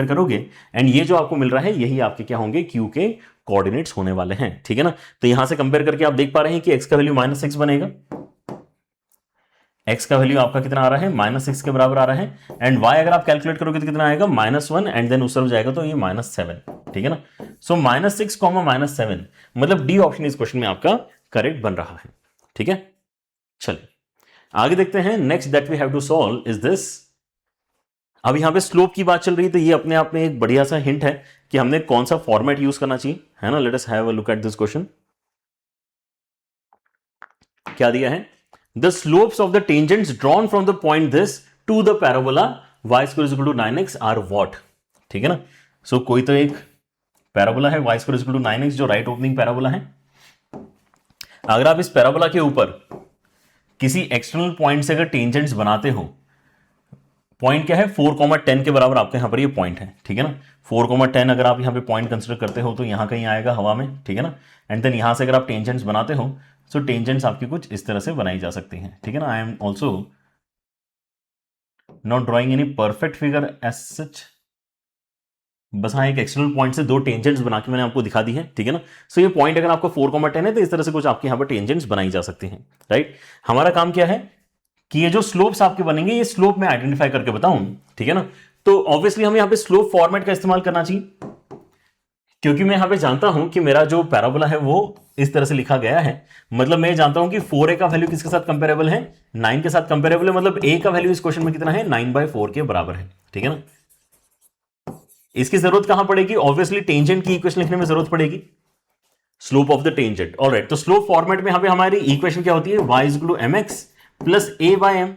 करोगे, एंड ये जो आपको मिल रहा है यही आपके क्या होंगे, क्यू के कोऑर्डिनेट्स होने वाले हैं। ठीक है ना। तो यहां से कंपेयर करके आप देख पा रहे हैं कि x का वैल्यू -6 बनेगा, x का वैल्यू आपका कितना आ रहा है, -6 के बराबर आ रहा है, एंड y अगर आप कैलकुलेट करोगे तो कितना आएगा, -1, एंड देन उस तरफ जाएगा तो ये -7। ठीक है ना। सो -6, -7 मतलब डी ऑप्शन इस क्वेश्चन में आपका करेक्ट बन रहा है। ठीक है। चलिए आगे देखते हैं। Next that we have to solve is this. अब यहां पे स्लोप की बात चल रही है, तो ये अपने आप में एक बढ़िया सा हिंट है कि हमने कौन सा फॉर्मेट यूज करना चाहिए, है ना। Let us have a look at this question. क्या दिया है, the slopes of the tangents drawn from the point this to the parabola y square is equal to 9x are what. ठीक है ना। सो कोई तो एक पैराबोला है y square is equal to 9x जो राइट ओपनिंग पैराबोला है। अगर आप इस पैराबोला के ऊपर किसी एक्सटर्नल पॉइंट से अगर टेंजेंट्स बनाते हो, पॉइंट क्या है 4,10 के बराबर आपका यहां पर ये पॉइंट है। ठीक है ना। 4,10 अगर आप यहां पे पॉइंट कंसिडर करते हो तो यहां कहीं आएगा हवा में। ठीक है ना। एंड देन यहां से अगर आप टेंजेंट्स बनाते हो, सो टेंजेंट्स आपकी कुछ इस तरह से बनाई जा सकती हैं। ठीक है ना। I am also not drawing any perfect figure as such, बस हाँ एक एक्सटर्नल पॉइंट से दो टेंजेंट्स बना के मैंने आपको दिखा दी है। ठीक है ना। सो ये पॉइंट अगर आपका 4,10 है तो इस तरह से कुछ आपके यहां पर टेंजेंट्स बनाई जा सकती हैं। राइट। हमारा काम क्या है कि ये जो स्लोप्स आपके बनेंगे ये स्लोप में आइडेंटिफाई करके बताऊं। ठीक है ना। तो ऑब्वियसली हमें यहां पे स्लोप फॉर्मेट का इस्तेमाल करना चाहिए, क्योंकि मैं यहां पे जानता हूं कि मेरा जो पैराबोला है वो इस तरह से लिखा गया है। मतलब मैं जानता हूं कि 4a का वैल्यू किसके साथ कंपेरेबल है, 9 के साथ कंपेरेबल है। मतलब a का वैल्यू इस क्वेश्चन में कितना है, 9/4 के बराबर है। ठीक है ना। इसकी जरूरत कहां पड़ेगी, ऑब्वियसली टेंजेंट की इक्वेशन लिखने में जरूरत पड़ेगी, slope of the tangent. Alright. तो स्लोप फॉर्मेट में यहां पे हमारी इक्वेशन क्या होती है, y is equal to mx plus a/m।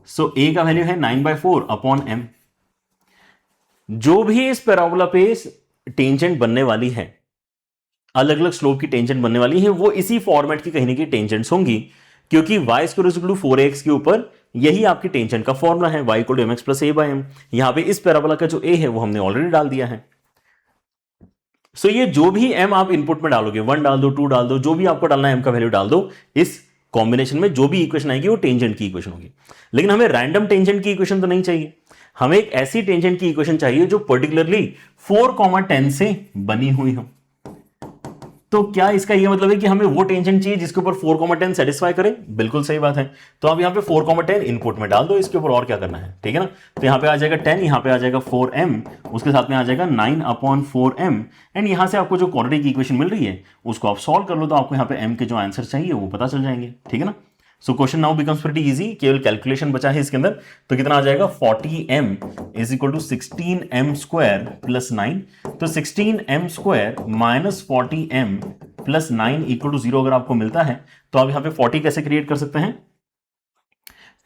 So a का वैल्यू है 9/4 अपॉन m। जो भी इस पैराबोला पे टेंजेंट बनने वाली है, अलग अलग स्लोप की टेंजेंट बनने वाली है, वो इसी फॉर्मेट की कहीं ना कहीं टेंजेंट्स होंगी, क्योंकि y square is equal to 4ax के ऊपर यही आपकी टेंजेंट का फॉर्मूला है, y equal to mx plus a/m। यहां पे इस पैराबोला का जो a है वो हमने ऑलरेडी डाल दिया है। सो ये जो भी m आप इनपुट में डालोगे, 1 डाल दो, 2 डाल दो, जो भी आपको डालना है m का वैल्यू डाल दो, इस कॉम्बिनेशन में जो भी इक्वेशन आएगी वो टेंजेंट की इक्वेशन होगी। लेकिन हमें रैंडम टेंजेंट की इक्वेशन तो नहीं चाहिए, हमें एक ऐसी टेंजेंट की इक्वेशन चाहिए जो पर्टिकुलरली 4,10 से बनी हुई हो। तो क्या इसका ये मतलब है कि हमें वो टेंजेंट चाहिए जिसके ऊपर 4,10 सेटिस्फाई करे? बिल्कुल सही बात है। तो आप यहां पे 4,10 इनपुट में डाल दो, इसके ऊपर और क्या करना है। ठीक है ना। तो यहां पे आ जाएगा 10, यहां पे आ जाएगा 4m, उसके साथ में आ जाएगा 9/4m, एंड यहां से आपको जो क्वाड्रेटिक की इक्वेशन मिल रही है उसको आप सॉल्व कर लो, तो आपको यहां पे m के जो आंसर चाहिए वो पता चल जाएंगे। ठीक है ना। So question now becomes pretty easy, केवल कैलकुलेशन बचा है इसके अंदर। तो कितना आ जाएगा, 40m is equal to 16m square plus 9। तो 16m square minus 40m plus 9 equal to 0 अगर आपको मिलता है तो आप यहां पे 40 कैसे क्रिएट कर सकते हैं,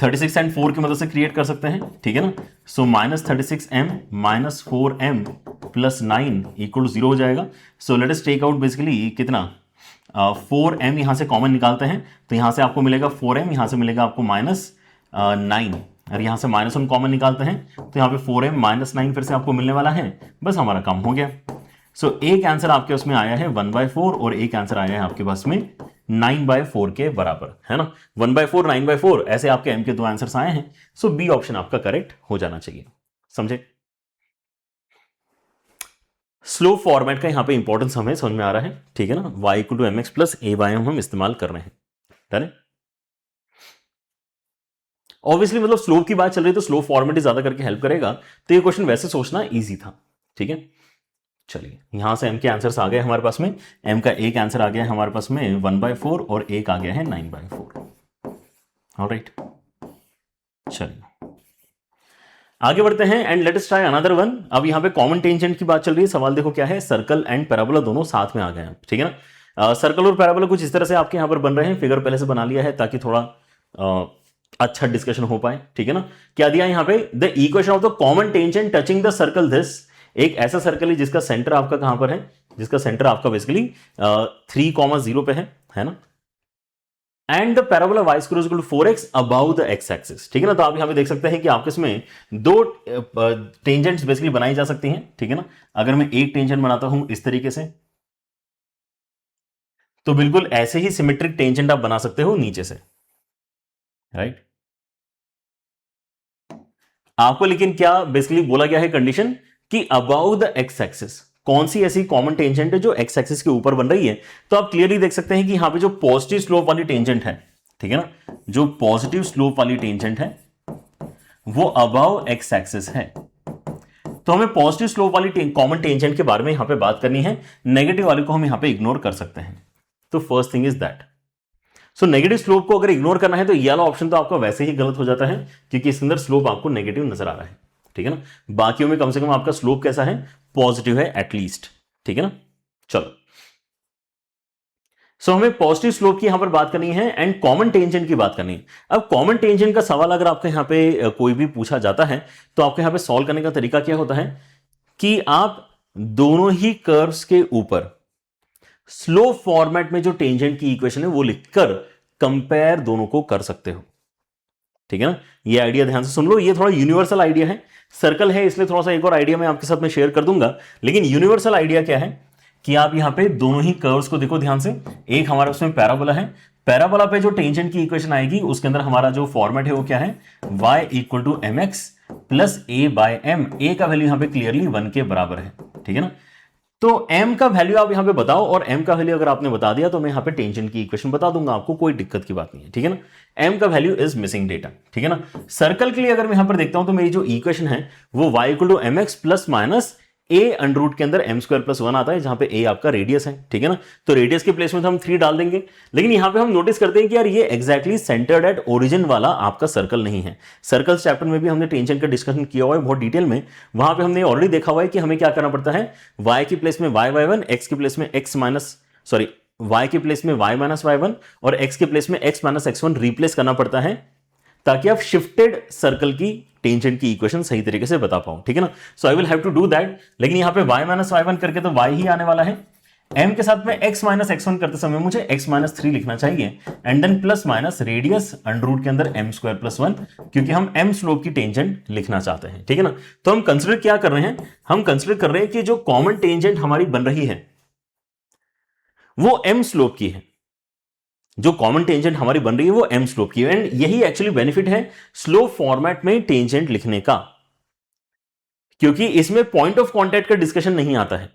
36 एंड 4 की मदद से क्रिएट कर सकते हैं। ठीक है ना। So -36m minus 4m plus 9 equal to 0 हो जाएगा। So let us take out basically कितना, 4m यहां से कॉमन निकालते हैं तो यहां से आपको मिलेगा 4m, यहां से मिलेगा आपको -9, और यहां से -1 कॉमन निकालते हैं तो यहां पे 4m -9 फिर से आपको मिलने वाला है। बस हमारा काम हो गया। सो एक आंसर आपके उसमें आया है 1/4 और एक आंसर आया है आपके पास में 9/4 के बराबर, है ना। 1/4 9/4 ऐसे आपके m के दो आंसर्स आए हैं। सो बी ऑप्शन आपका करेक्ट हो जाना चाहिए। समझे। स्लोप फॉर्मेट का यहां पे इंपॉर्टेंस हमें समझ में आ रहा है। ठीक है ना। y equal to mx plus a/m हम इस्तेमाल कर रहे हैं। डन है। ऑब्वियसली मतलब स्लोप की बात चल रही है तो स्लोप फॉर्मेट ही ज्यादा करके हेल्प करेगा, तो ये क्वेश्चन वैसे सोचना इजी था। ठीक है। चलिए यहां से m के आंसर्स आ गए हमारे पास में, m का एक आंसर आ गया है हमारे पास में 1/4 और एक आ गया है 9/4। ऑलराइट। चलिए आगे बढ़ते हैं and let us try another one. अब यहां पे कॉमन टेंजेंट की बात चल रही है। सवाल देखो क्या है, सर्कल एंड पैराबोला दोनों साथ में आ गए हैं। ठीक है ना। सर्कल और पैराबोला कुछ इस तरह से आपके यहां पर बन रहे हैं, फिगर पहले से बना लिया है ताकि थोड़ा अच्छा डिस्कशन हो पाए, ठीक है ना। क्या दिया यहां पे, the equation of the common tangent touching the circle this, एक ऐसा सर्कल है जिसका सेंटर आपका कहां पर है, जिसका सेंटर आपका बेसिकली 3,0 पे है ना, and the parabola y square is equal to 4x about the x axis, ठीक है ना। तो आप यहां पे देख सकते हैं कि आपके इसमें दो टेंजेंट्स बेसिकली बनाई जा सकती हैं, ठीक है ना। अगर मैं एक टेंजेंट बनाता हूं इस तरीके से, तो बिल्कुल ऐसे ही सिमेट्रिक टेंजेंट आप बना सकते हो नीचे से, राइट। आपको लेकिन क्या बेसिकली बोला गया है कंडीशन कि अबाउ द एक्स एक्सिस, कौन सी ऐसी कॉमन टेंजेंट है जो एक्स एक्सिस के ऊपर बन रही है। तो आप क्लियरली देख सकते हैं कि यहां पे जो पॉजिटिव स्लोप वाली टेंजेंट है, ठीक है ना, जो पॉजिटिव स्लोप वाली टेंजेंट है वो अबाउ एक्स एक्सिस है। तो हमें पॉजिटिव स्लोप वाली कॉमन टेंजेंट के बारे में यहां पे बात करनी है, नेगेटिव वाले को हम यहां पे इग्नोर कर सकते हैं। तो first thing is that, so negative slope को अगर इग्नोर करना है तो ये वाला ऑप्शन तो आपका वैसे ही गलत हो जाता है, क्योंकि इसके अंदर स्लोप आपको नेगेटिव नजर आ रहा है, ठीक है ना। बाकियों में कम से कम आपका स्लोप कैसा है, पॉजिटिव है एटलीस्ट, ठीक है ना। चलो, सो हमें पॉजिटिव स्लोप की यहां पर बात करनी है एंड कॉमन टेंजेंट की बात करनी है। अब कॉमन टेंजेंट का सवाल अगर आपके यहां पे कोई भी पूछा जाता है तो आपके यहां पे सॉल्व करने का तरीका क्या होता है कि आप दोनों ही कर्व्स के ऊपर स्लोप फॉर्मेट में जो टेंजेंट की इक्वेशन है वो लिखकर कंपेयर दोनों को कर सकते हो, ठीक है ना। ये आइडिया ध्यान से सुन लो, ये थोड़ा यूनिवर्सल आइडिया है, सर्कल है इसलिए थोड़ा सा एक और आइडिया मैं आपके साथ में शेयर कर दूंगा, लेकिन यूनिवर्सल आइडिया क्या है कि आप यहां पे दोनों ही कर्व्स को देखो ध्यान से। एक हमारा उसमें पैराबोला है, पैराबोला पे जो टेंजेंट की इक्वेशन आएगी उसके अंदर हमारा जो फॉर्मेट है वो क्या है, y equal to M x plus A by M, A का वैल्यू यहां पे क्लियरली 1 के बराबर है, ठीक है ना। तो m का वैल्यू आप यहां पे बताओ, और m का वैल्यू अगर आपने बता दिया तो मैं यहां पे टेंजेंट की इक्वेशन बता दूंगा आपको, कोई दिक्कत की बात नहीं है, ठीक है ना। m का वैल्यू इज मिसिंग डेटा, ठीक है ना। सर्कल के लिए अगर मैं यहां पर देखता हूं तो मेरी जो इक्वेशन है वो y equal to M x plus minus a under root के अंदर m स्क्वायर प्लस 1 आता है, जहां पे a आपका रेडियस है, ठीक है ना। तो रेडियस के प्लेस में तो हम 3 डाल देंगे, लेकिन यहां पे हम नोटिस करते हैं कि यार ये एग्जैक्टली सेंटर्ड एट ओरिजिन वाला आपका सर्कल नहीं है। सर्कल चैप्टर में भी हमने टेंजेंट का डिस्कशन किया हुआ है बहुत डिटेल में, वहां पे हमने ऑलरेडी देखा हुआ है कि हमें क्या करना पड़ता है, y की प्लेस में y1, x की प्लेस में y के प्लेस में y माइनस y1 और x के प्लेस में x माइनस x1 रिप्लेस करना पड़ता है, ताकि आप शिफ्टेड सर्कल की टेंजेंट की इक्वेशन सही तरीके से बता पाओ, ठीक है ना। So I will have to do that, लेकिन यहां पे y माइनस y1 करके तो y ही आने वाला है, m के साथ में x माइनस x1 करते समय मुझे x माइनस 3 लिखना चाहिए, and then plus minus radius under root के अंदर m स्क्वायर प्लस 1, क्योंकि हम m स्लोप की टेंजेंट लिखना चाहते हैं, ठीक है ना। तो हम कंसिडर क्या कर रहे हैं, हम कंसिडर कर रहे हैं कि जो कॉमन टेंजेंट हमारी बन रही है वो m स्लोप की है, जो कॉमन टेंजेंट हमारी बन रही है वो m स्लोप की है, एंड यही एक्चुअली बेनिफिट है स्लोप फॉर्मेट में टेंजेंट लिखने का, क्योंकि इसमें पॉइंट ऑफ कांटेक्ट का डिस्कशन नहीं आता है।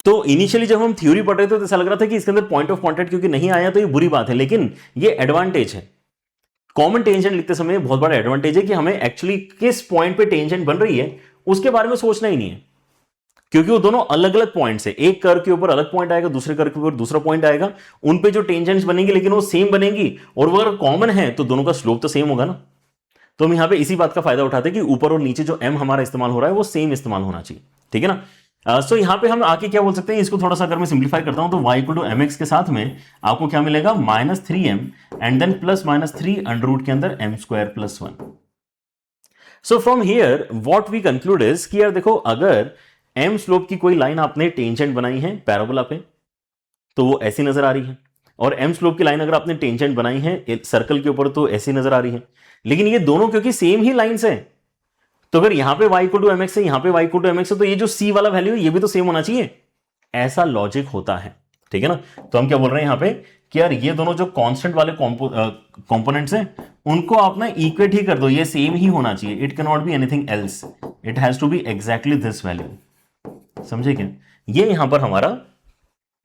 तो इनिशियली जब हम थ्योरी पढ़ रहे थे तो ऐसा लग रहा था कि इसके अंदर पॉइंट ऑफ कांटेक्ट क्योंकि नहीं आया तो ये बुरी बात है, लेकिन ये एडवांटेज है। कॉमन टेंजेंट लिखते समय बहुत बड़ा एडवांटेज है कि हमें एक्चुअली किस पॉइंट पे टेंजेंट बन रही है उसके बारे में सोचना ही नहीं है, क्योंकि वो दोनों अलग अलग पॉइंट्स है, एक कर्व के ऊपर अलग पॉइंट आएगा, दूसरे कर्व के ऊपर दूसरा पॉइंट आएगा, उन पे जो टेंजेंट्स बनेंगी लेकिन वो सेम बनेंगी, और वो अगर कॉमन है तो दोनों का स्लोप तो सेम होगा ना। तो हम यहां पे इसी बात का फायदा उठाते हैं कि ऊपर और नीचे जो m हमारा इस्तेमाल हो रहा है वो सेम इस्तेमाल होना चाहिए, ठीक है ना। सो यहां पे हम आके क्या बोल सकते हैं, इसको थोड़ा सा अगर मैं सिंप्लीफाई करता हूं तो y equal to M x के साथ में आपको क्या मिलेगा, minus 3m and then plus minus 3 under root के अंदर m square plus 1। So from here what we conclude is कि यार देखो, अगर m स्लोप की कोई लाइन आपने टेंजेंट बनाई है पैराबोला पे तो वो ऐसी नजर आ रही है, और m स्लोप की लाइन अगर आपने टेंजेंट बनाई है सर्कल के ऊपर तो ऐसी नजर आ रही है, लेकिन ये दोनों क्योंकि सेम ही लाइंस है, तो अगर यहां पे y इक्वल टू mx है, यहां पे y इक्वल टू mx है, तो ये जो c वाला वैल्यू है ये भी तो सेम होना चाहिए, ऐसा लॉजिक होता है, ठीक है ना। तो हम क्या बोल रहे हैं यहां पे कि यार ये दोनों जो कांस्टेंट वाले कंपोनेंट्स हैं उनको आप ना इक्वेट ही कर दो, ये सेम ही होना चाहिए, it can not be anything else, it has to be exactly this value, समझे क्या। ये यहां पर हमारा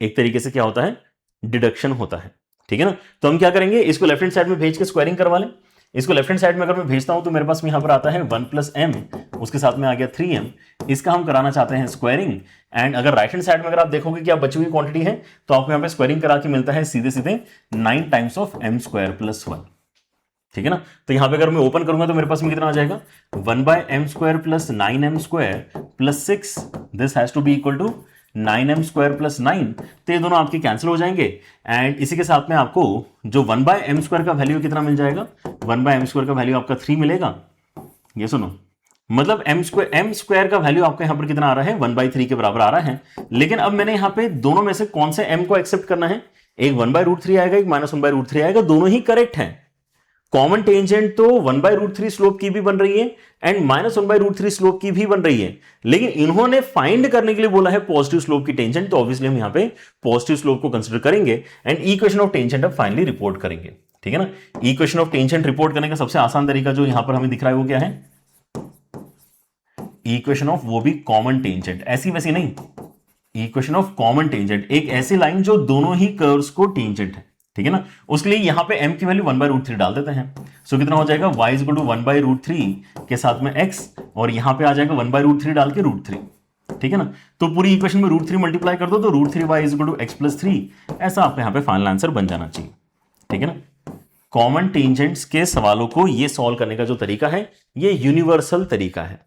एक तरीके से क्या होता है, डिडक्शन होता है, ठीक है ना। तो हम क्या करेंगे, इसको लेफ्ट हैंड साइड में भेज के स्क्वायरिंग करवा लें। इसको लेफ्ट हैंड साइड में अगर मैं भेजता हूं तो मेरे पास यहां पर आता है 1 प्लस m, उसके साथ में आ गया 3m, इसका हम कराना चाहते हैं स्क्वायरिंग, एंड अगर राइट हैंड साइड में अगर आप देखोगे कि आप बची हुई क्वांटिटी है तो आपको यहां पे स्क्वायरिंग करा के मिलता है सीधे सीधे 9 times of m square plus 1, ठीक है ना। तो यहां पे अगर मैं ओपन करूंगा तो मेरे पास में कितना आ जाएगा, 1 by m square plus 9m square plus 6, this has to be equal to 9m square plus 9, तो ये दोनों आपके कैंसिल हो जाएंगे एंड इसी के साथ में आपको जो 1/m स्क्वायर का वैल्यू कितना मिल जाएगा, 1/m स्क्वायर का वैल्यू आपका 3 मिलेगा। ये सुनो, मतलब m स्क्वायर का वैल्यू आपका यहां पर कितना आ रहा है, 1/3 के बराबर आ रहा है। लेकिन अब मैंने यहां पे दोनों में से कौन से m को एक्सेप्ट करना है, एक 1/√3 आएगा, एक -1/√3 आएगा, दोनों ही करेक्ट हैं। कॉमन टेंजेंट तो 1/√3 स्लोप की भी बन रही है एंड -1/√3 स्लोप की भी बन रही है, लेकिन इन्होंने फाइंड करने के लिए बोला है पॉजिटिव स्लोप की टेंजेंट, तो ऑब्वियसली हम यहां पे पॉजिटिव स्लोप को कंसीडर करेंगे एंड इक्वेशन ऑफ टेंजेंट अब फाइनली रिपोर्ट करेंगे। ठीक है ना, इक्वेशन ऑफ टेंजेंट रिपोर्ट करने का सबसे आसान तरीका जो यहां पर हमें दिख रहा है वो क्या है, इक्वेशन ऑफ वो भी कॉमन टेंजेंट, ऐसी वैसी नहीं, इक्वेशन ऑफ कॉमन टेंजेंट, एक ऐसी लाइन जो दोनों ही कर्व्स को टेंजेंट है। ठीक है ना, उसके लिए यहां पे m की वैल्यू 1/√3 डाल देते हैं। सो कितना हो जाएगा, y इज इक्वल टू 1/√3 के साथ में x, और यहां पे आ जाएगा 1/√3 डाल के √3। ठीक है ना, तो पूरी इक्वेशन में √3 मल्टीप्लाई कर दो तो √3y is equal to x plus 3, ऐसा आपका यहां पे फाइनल आंसर बन जाना चाहिए। ठीक है ना, कॉमन टेंजेंट्स के सवालों को ये सॉल्व करने का जो तरीका है ये यूनिवर्सल तरीका है।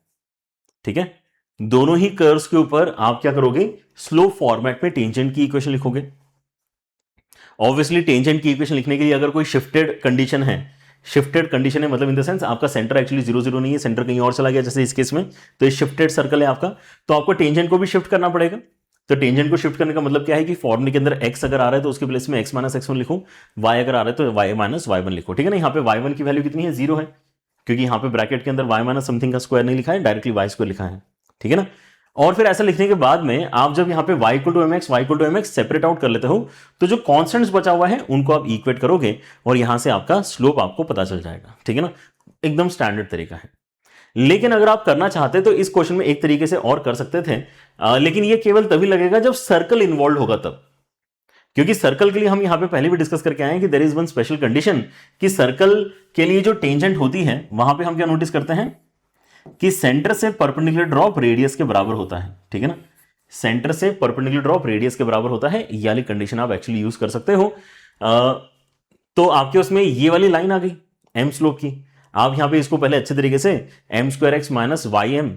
ठीक है, दोनों ही कर्व्स के ऊपर आप क्या करोगे, स्लोप फॉर्मेट में टेंजेंट की इक्वेशन लिखोगे। ऑब्वियसली टेंजेंट की इक्वेशन लिखने के लिए अगर कोई शिफ्टेड कंडीशन है, शिफ्टेड कंडीशन है मतलब इन द सेंस आपका सेंटर एक्चुअली 0 0 नहीं है, सेंटर कहीं और चला गया जैसे इस केस में, तो ये शिफ्टेड सर्कल है आपका, तो आपको टेंजेंट को भी शिफ्ट करना पड़ेगा। तो टेंजेंट को शिफ्ट करने का मतलब क्या है कि फॉर्मूले के अंदर x अगर आ रहा है तो उसके प्लेस में x - x1 लिखो, y अगर आ रहा है तो y - y1 लिखो। ठीक है ना, यहाँ पे y1 की वैल्यू कितनी है, 0 है, क्योंकि यहाँ पे ब्रैकेट के अंदर y माइनस समथिंग का स्क्वायर नहीं लिखा है, डायरेक्टली y स्क्वायर लिखा है। ठीक है ना, और फिर ऐसा लिखने के बाद में आप जब यहाँ पे y equal to mx, y equal to mx separate out कर लेते हो तो जो कॉन्स्टेंट्स बचा हुआ है उनको आप इक्वेट करोगे और यहां से आपका स्लोप आपको पता चल जाएगा। ठीक है ना, एकदम स्टैंडर्ड तरीका है। लेकिन अगर आप करना चाहते तो इस क्वेश्चन में एक तरीके से और कर सकते थे, लेकिन ये केवल तभी लगेगा जब सर्कल इन्वॉल्व होगा तब, क्योंकि सर्कल के लिए हम यहां पे पहले भी डिस्कस करके आए हैं कि there is one special condition कि सर्कल के लिए जो टेंजेंट होती है वहां पे हम क्या नोटिस करते हैं कि सेंटर से परपेंडिकुलर ड्रॉप रेडियस के बराबर होता है। ठीक है ना, सेंटर से परपेंडिकुलर ड्रॉप रेडियस के बराबर होता है, ये वाली कंडीशन आप एक्चुअली यूज कर सकते हो। तो आपके उसमें ये वाली लाइन आ गई m स्लोप की, आप यहां पे इसको पहले अच्छे तरीके से m²x minus ym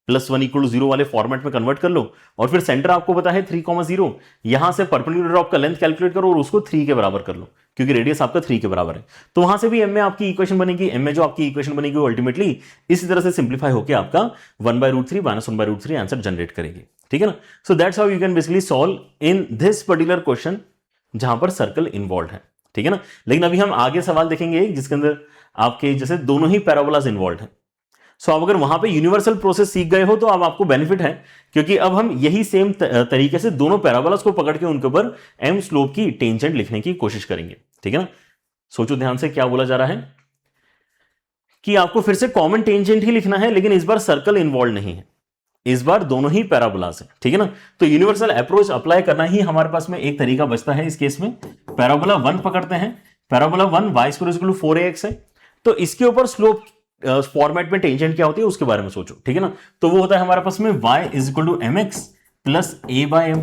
plus 1 equal to 0 वाले फॉर्मेट में कन्वर्ट कर लो, और फिर सेंटर आपको पता है 3,0, यहां से परपेंडिकुलर ड्रॉप का लेंथ कैलकुलेट करो और उसको 3 के बराबर कर लो, क्योंकि रेडियस आपका 3 के बराबर है। तो वहां से भी m में आपकी इक्वेशन बनेगी, m में जो आपकी इक्वेशन बनेगी वो अल्टीमेटली इसी तरह से सिंप्लीफाई होकर आपका 1/√3 माइनस 1/√3 आंसर जनरेट करेगी। ठीक है ना, so that's how you can basically solve in this particular question जहां पर सर्कल इन्वॉल्व है। ठीक है ना, लेकिन अभी हम आगे सवाल देखेंगे जिसके अंदर आपके जैसे दोनों ही पैराबोलास इन्वॉल्व है। सो आप अगर वहां पे यूनिवर्सल प्रोसेस सीख गए हो तो अब आपको बेनिफिट है, क्योंकि अब हम यही सेम तरीके से दोनों पैराबोलास को पकड़ के उनके ऊपर m स्लोप की टेंजेंट लिखने की कोशिश करेंगे। ठीक है ना, सोचो ध्यान से क्या बोला जा रहा है कि आपको फिर से कॉमन टेंजेंट ही लिखना है, लेकिन इस बार सर्कल इन्वॉल्व नहीं है, इस बार दोनों ही पैराबोलास है। ठीक है ना, तो यूनिवर्सल अप्रोच अप्लाई करना ही हमारे पास में एक तरीका बचता है। इस केस में पैराबोला 1 पकड़ते हैं, पैराबोला 1 y² 4ax है, तो इसके ऊपर स्लोप फॉर्मेट में टेंजेंट क्या होती है उसके बारे में सोचो। ठीक है ना, तो वो होता है हमारे पास में y = mx प्लस a/m।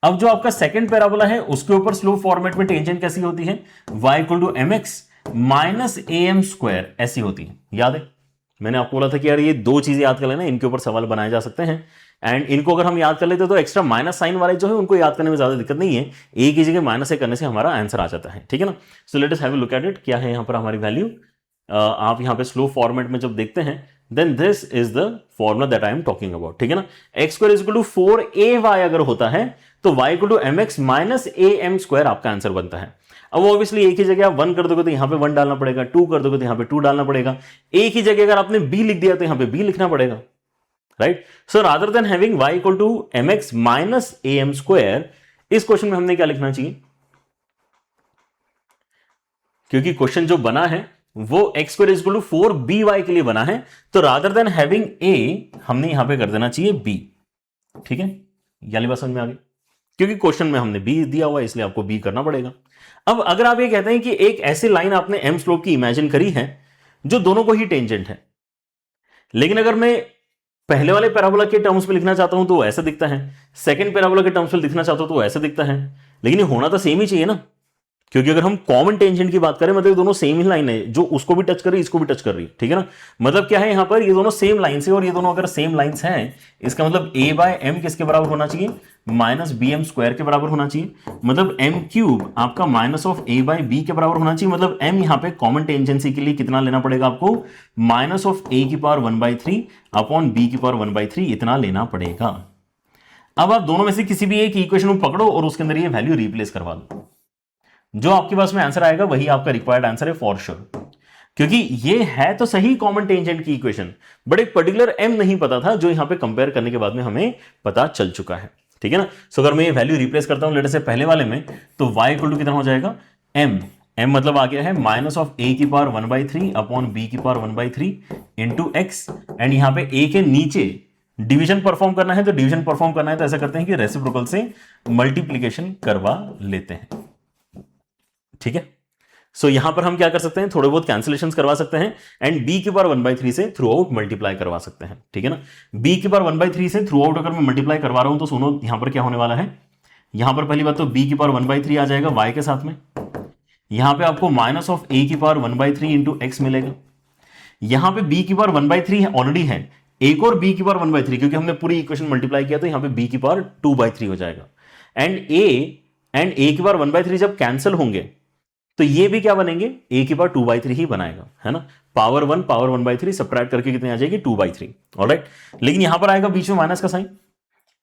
अब जो आपका सेकंड पैराबोला है उसके ऊपर स्लोप फॉर्मेट में टेंजेंट कैसी होती है, y = mx माइनस am², ऐसी होती है। याद है मैंने आपको बोला था कि यार ये दो चीजें याद कर लेना, इनके ऊपर सवाल बनाए जा सकते हैं, एंड इनको अगर हम याद कर लेते तो एक्स्ट्रा माइनस साइन वाले जो है उनको याद करने में ज्यादा दिक्कत नहीं है, एक ही जगह माइनस से करने से हमारा आंसर आ जाता है। ठीक है ना, सो let us have a look at it, क्या है यहां पर हमारी वैल्यू। आप यहां पे स्लो फॉर्मेट में जब देखते हैं then this is the formula that I am talking about. ठीक है ना, x² = 4ay अगर होता है तो y = mx माइनस am² आपका आंसर बनता है। अब ऑब्वियसली एक ही जगह आप 1 कर दोगे तो यहां पे 1 डालना पड़ेगा, 2 कर दोगे तो यहां पे 2 डालना पड़ेगा, एक ही जगह अगर आपने b लिख दिया तो यहां पे b लिखना पड़ेगा, right. So rather than having y = mx minus am², इस क्वेश्चन में हमने क्या लिखना चाहिए, क्योंकि क्वेश्चन जो बना है वो x² = 4by के लिए बना है, तो रादर देन हैविंग a हमने यहां पे कर देना चाहिए b। ठीक है, ये बात समझ में आ गई, क्योंकि क्वेश्चन में हमने b दिया हुआ है इसलिए आपको b करना पड़ेगा। अब अगर आप ये कहते हैं कि एक ऐसी लाइन आपने m स्लोप की इमेजिन करी है जो दोनों को ही टेंजेंट है, लेकिन अगर मैं पहले वाले पैराबोला के टर्म्स में लिखना चाहता हूं तो ऐसा दिखता है, सेकंड पैराबोला के टर्म्स में लिखना चाहता हूं तो ऐसा दिखता है, लेकिन ये होना तो सेम ही चाहिए ना। क्योंकि अगर हम कॉमन टेंजेंट की बात करें मतलब दोनों सेम ही लाइन है, जो उसको भी टच कर रही है इसको भी टच कर रही है, ठीक है ना। मतलब क्या है यहां पर, ये दोनों सेम लाइन से, और ये दोनों अगर सेम लाइंस हैं, इसका मतलब a बाय एम किसके बराबर होना चाहिए, माइनस बी एम स्क्वायर के बराबर होना चाहिए। मतलब एम क्यूब आपका minus of a by b के बराबर होना चाहिए। मतलब m यहां पे कॉमन टेंजेंसी के लिए कितना लेना पड़ेगा आपको, माइनस ऑफ a की पावर 1/3 अपॉन b की पावर 1/3 इतना लेना पड़ेगा। अब आप दोनों में से किसी भी एक इक्वेशन को पकड़ो और उसके अंदर ये वैल्यू रिप्लेस करवा दो, जो आपके पास में आंसर आएगा वही आपका रिक्वायर्ड आंसर है फॉर श्योर। क्योंकि ये है तो सही कॉमन टेंजेंट की इक्वेशन, बट एक पर्टिकुलर m नहीं पता था, जो यहां पे कंपेयर करने के बाद में हमें पता चल चुका है, ठीक है ना। सो अगर मैं ये वैल्यू रिप्लेस करता हूं लेटर से पहले वाले में, तो y इक्वल टू कितना हो जाएगा, m मतलब आ गया है माइनस ऑफ a की पावर 1/3 अपॉन b की पावर 1/3 इंटू एक्स। एंड यहां पे a के नीचे डिवीजन परफॉर्म करना है, तो डिवीजन परफॉर्म करना है तो ऐसा करते हैं कि रेसिप्रोकल से मल्टीप्लीकेशन करवा लेते हैं, ठीक है। सो यहां पर हम क्या कर सकते हैं, थोड़े बहुत कैंसिलेशंस करवा सकते हैं, एंड b की पावर 1/3 से थ्रू आउट मल्टीप्लाई करवा सकते हैं, ठीक है ना। b की पावर 1/3 से थ्रू आउट अगर मैं मल्टीप्लाई करवा रहा हूं तो सुनो यहां पर क्या होने वाला है। यहां पर पहली बात तो b की पावर 1/3 आ जाएगा y के साथ में, यहां पे आपको माइनस ऑफ a की पावर 1/3 इंटू एक्स मिलेगा। यहां पे b की पावर 1/3 ऑलरेडी है, एक और b की पावर 1/3, क्योंकि हमने पूरी इक्वेशन मल्टीप्लाई किया तो यहां पे b की पावर 2/3 हो जाएगा। एंड a की पावर 1/3 जब कैंसिल होंगे तो ये भी क्या बनेंगे, a की पावर 2/3 ही बनाएगा, है ना। पावर 1/3 सब्ट्रैक्ट करके कितनी आ जाएगी, 2/3। ऑलराइट, लेकिन यहां पर आएगा बीच में माइनस का साइन,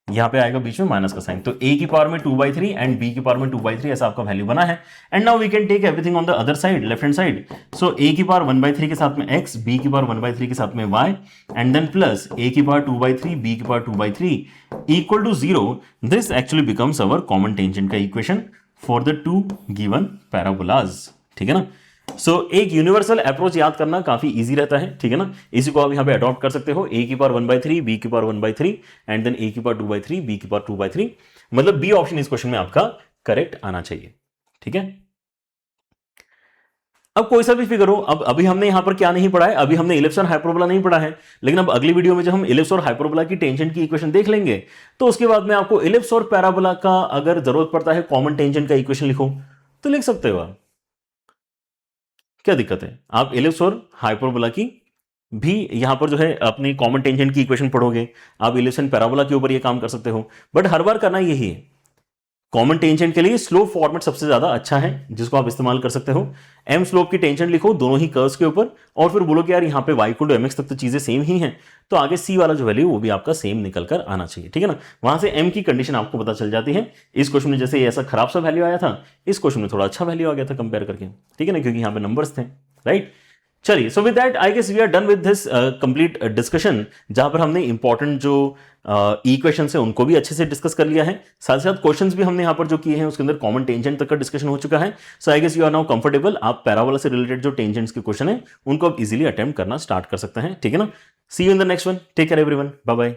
यहां पे आएगा बीच में माइनस का साइन, तो a की पावर में 2/3 एंड b की पावर में 2/3 ऐसा आपका वैल्यू बना है। And now we can take everything on the other side, left hand side. So a की पावर 1/3 के साथ में x, b की पावर 1/3 के साथ में y, and then plus a की पावर 2/3 b की power 2/3 equal to 0। This actually becomes our common tangent का equation for the two given parabolas, ठीक है ना। सो एक यूनिवर्सल अप्रोच याद करना काफी इजी रहता है, ठीक है ना। इसी को आप यहां पे अडॉप्ट कर सकते हो, a की पावर 1/3 b की पावर 1/3 एंड देन a की पावर 2/3 b की पावर 2/3। मतलब बी ऑप्शन इस क्वेश्चन में आपका करेक्ट आना चाहिए, ठीक है। अब कोई सा भी फिगर हो, अब अभी हमने यहां पर क्या नहीं पढ़ा है, अभी हमने इलिप्स और हाइपरबोला नहीं पढ़ा है, लेकिन अब अगली वीडियो में जब हम इलिप्स और हाइपरबोला की टेंजेंट की इक्वेशन देख लेंगे तो उसके बाद में आपको इलिप्स और पैराबोला का अगर जरूरत पड़ता है कॉमन टेंजेंट का इक्वेशन लिखो तो लिख सकते हो आप, क्या दिक्कत है। आप इलिप्स और हाइपरबोला की भी यहां पर जो है अपनी कॉमन टेंजेंट की इक्वेशन पढ़ोगे, आप इलिप्स एंड पैराबोला के ऊपर ये काम कर सकते हो, बट हर बार करना यही है। कॉमन टेंजेंट के लिए स्लोप फॉर्मेट सबसे ज्यादा अच्छा है जिसको आप इस्तेमाल कर सकते हो। एम स्लोप की टेंजेंट लिखो दोनों ही कर्व्स के ऊपर, और फिर बोलो कि यार यहाँ पे y इक्वल टू mx तक तो चीजें सेम ही हैं, तो आगे c वाला जो वैल्यू वो भी आपका सेम निकल कर आना चाहिए, ठीक है ना। वहां से m की कंडीशन आपको पता चल जाती है। इस क्वेश्चन में जैसे ऐसा खराब सा वैल्यू आया था, इस क्वेश्चन में थोड़ा अच्छा वैल्यू आ गया था कंपेयर करके, ठीक है ना, क्योंकि यहाँ पे नंबर्स थे, राइट। चलिए, so with that I guess we are done with this complete discussion, जहां पर हमने इंपॉर्टेंट जो इक्वेशंस है उनको भी अच्छे से डिस्कस कर लिया है, साथ साथ क्वेश्चंस भी हमने यहां पर जो किए हैं उसके अंदर कॉमन टेंजेंट तक का डिस्कशन हो चुका है। So I guess you are now comfortable, आप पैराबोला से रिलेटेड जो टेंजेंट्स के क्वेश्चन है उनको आप इजीली अटेम्प्ट करना स्टार्ट कर सकते हैं, ठीक है ना। See you in the next one, take care everyone, bye bye.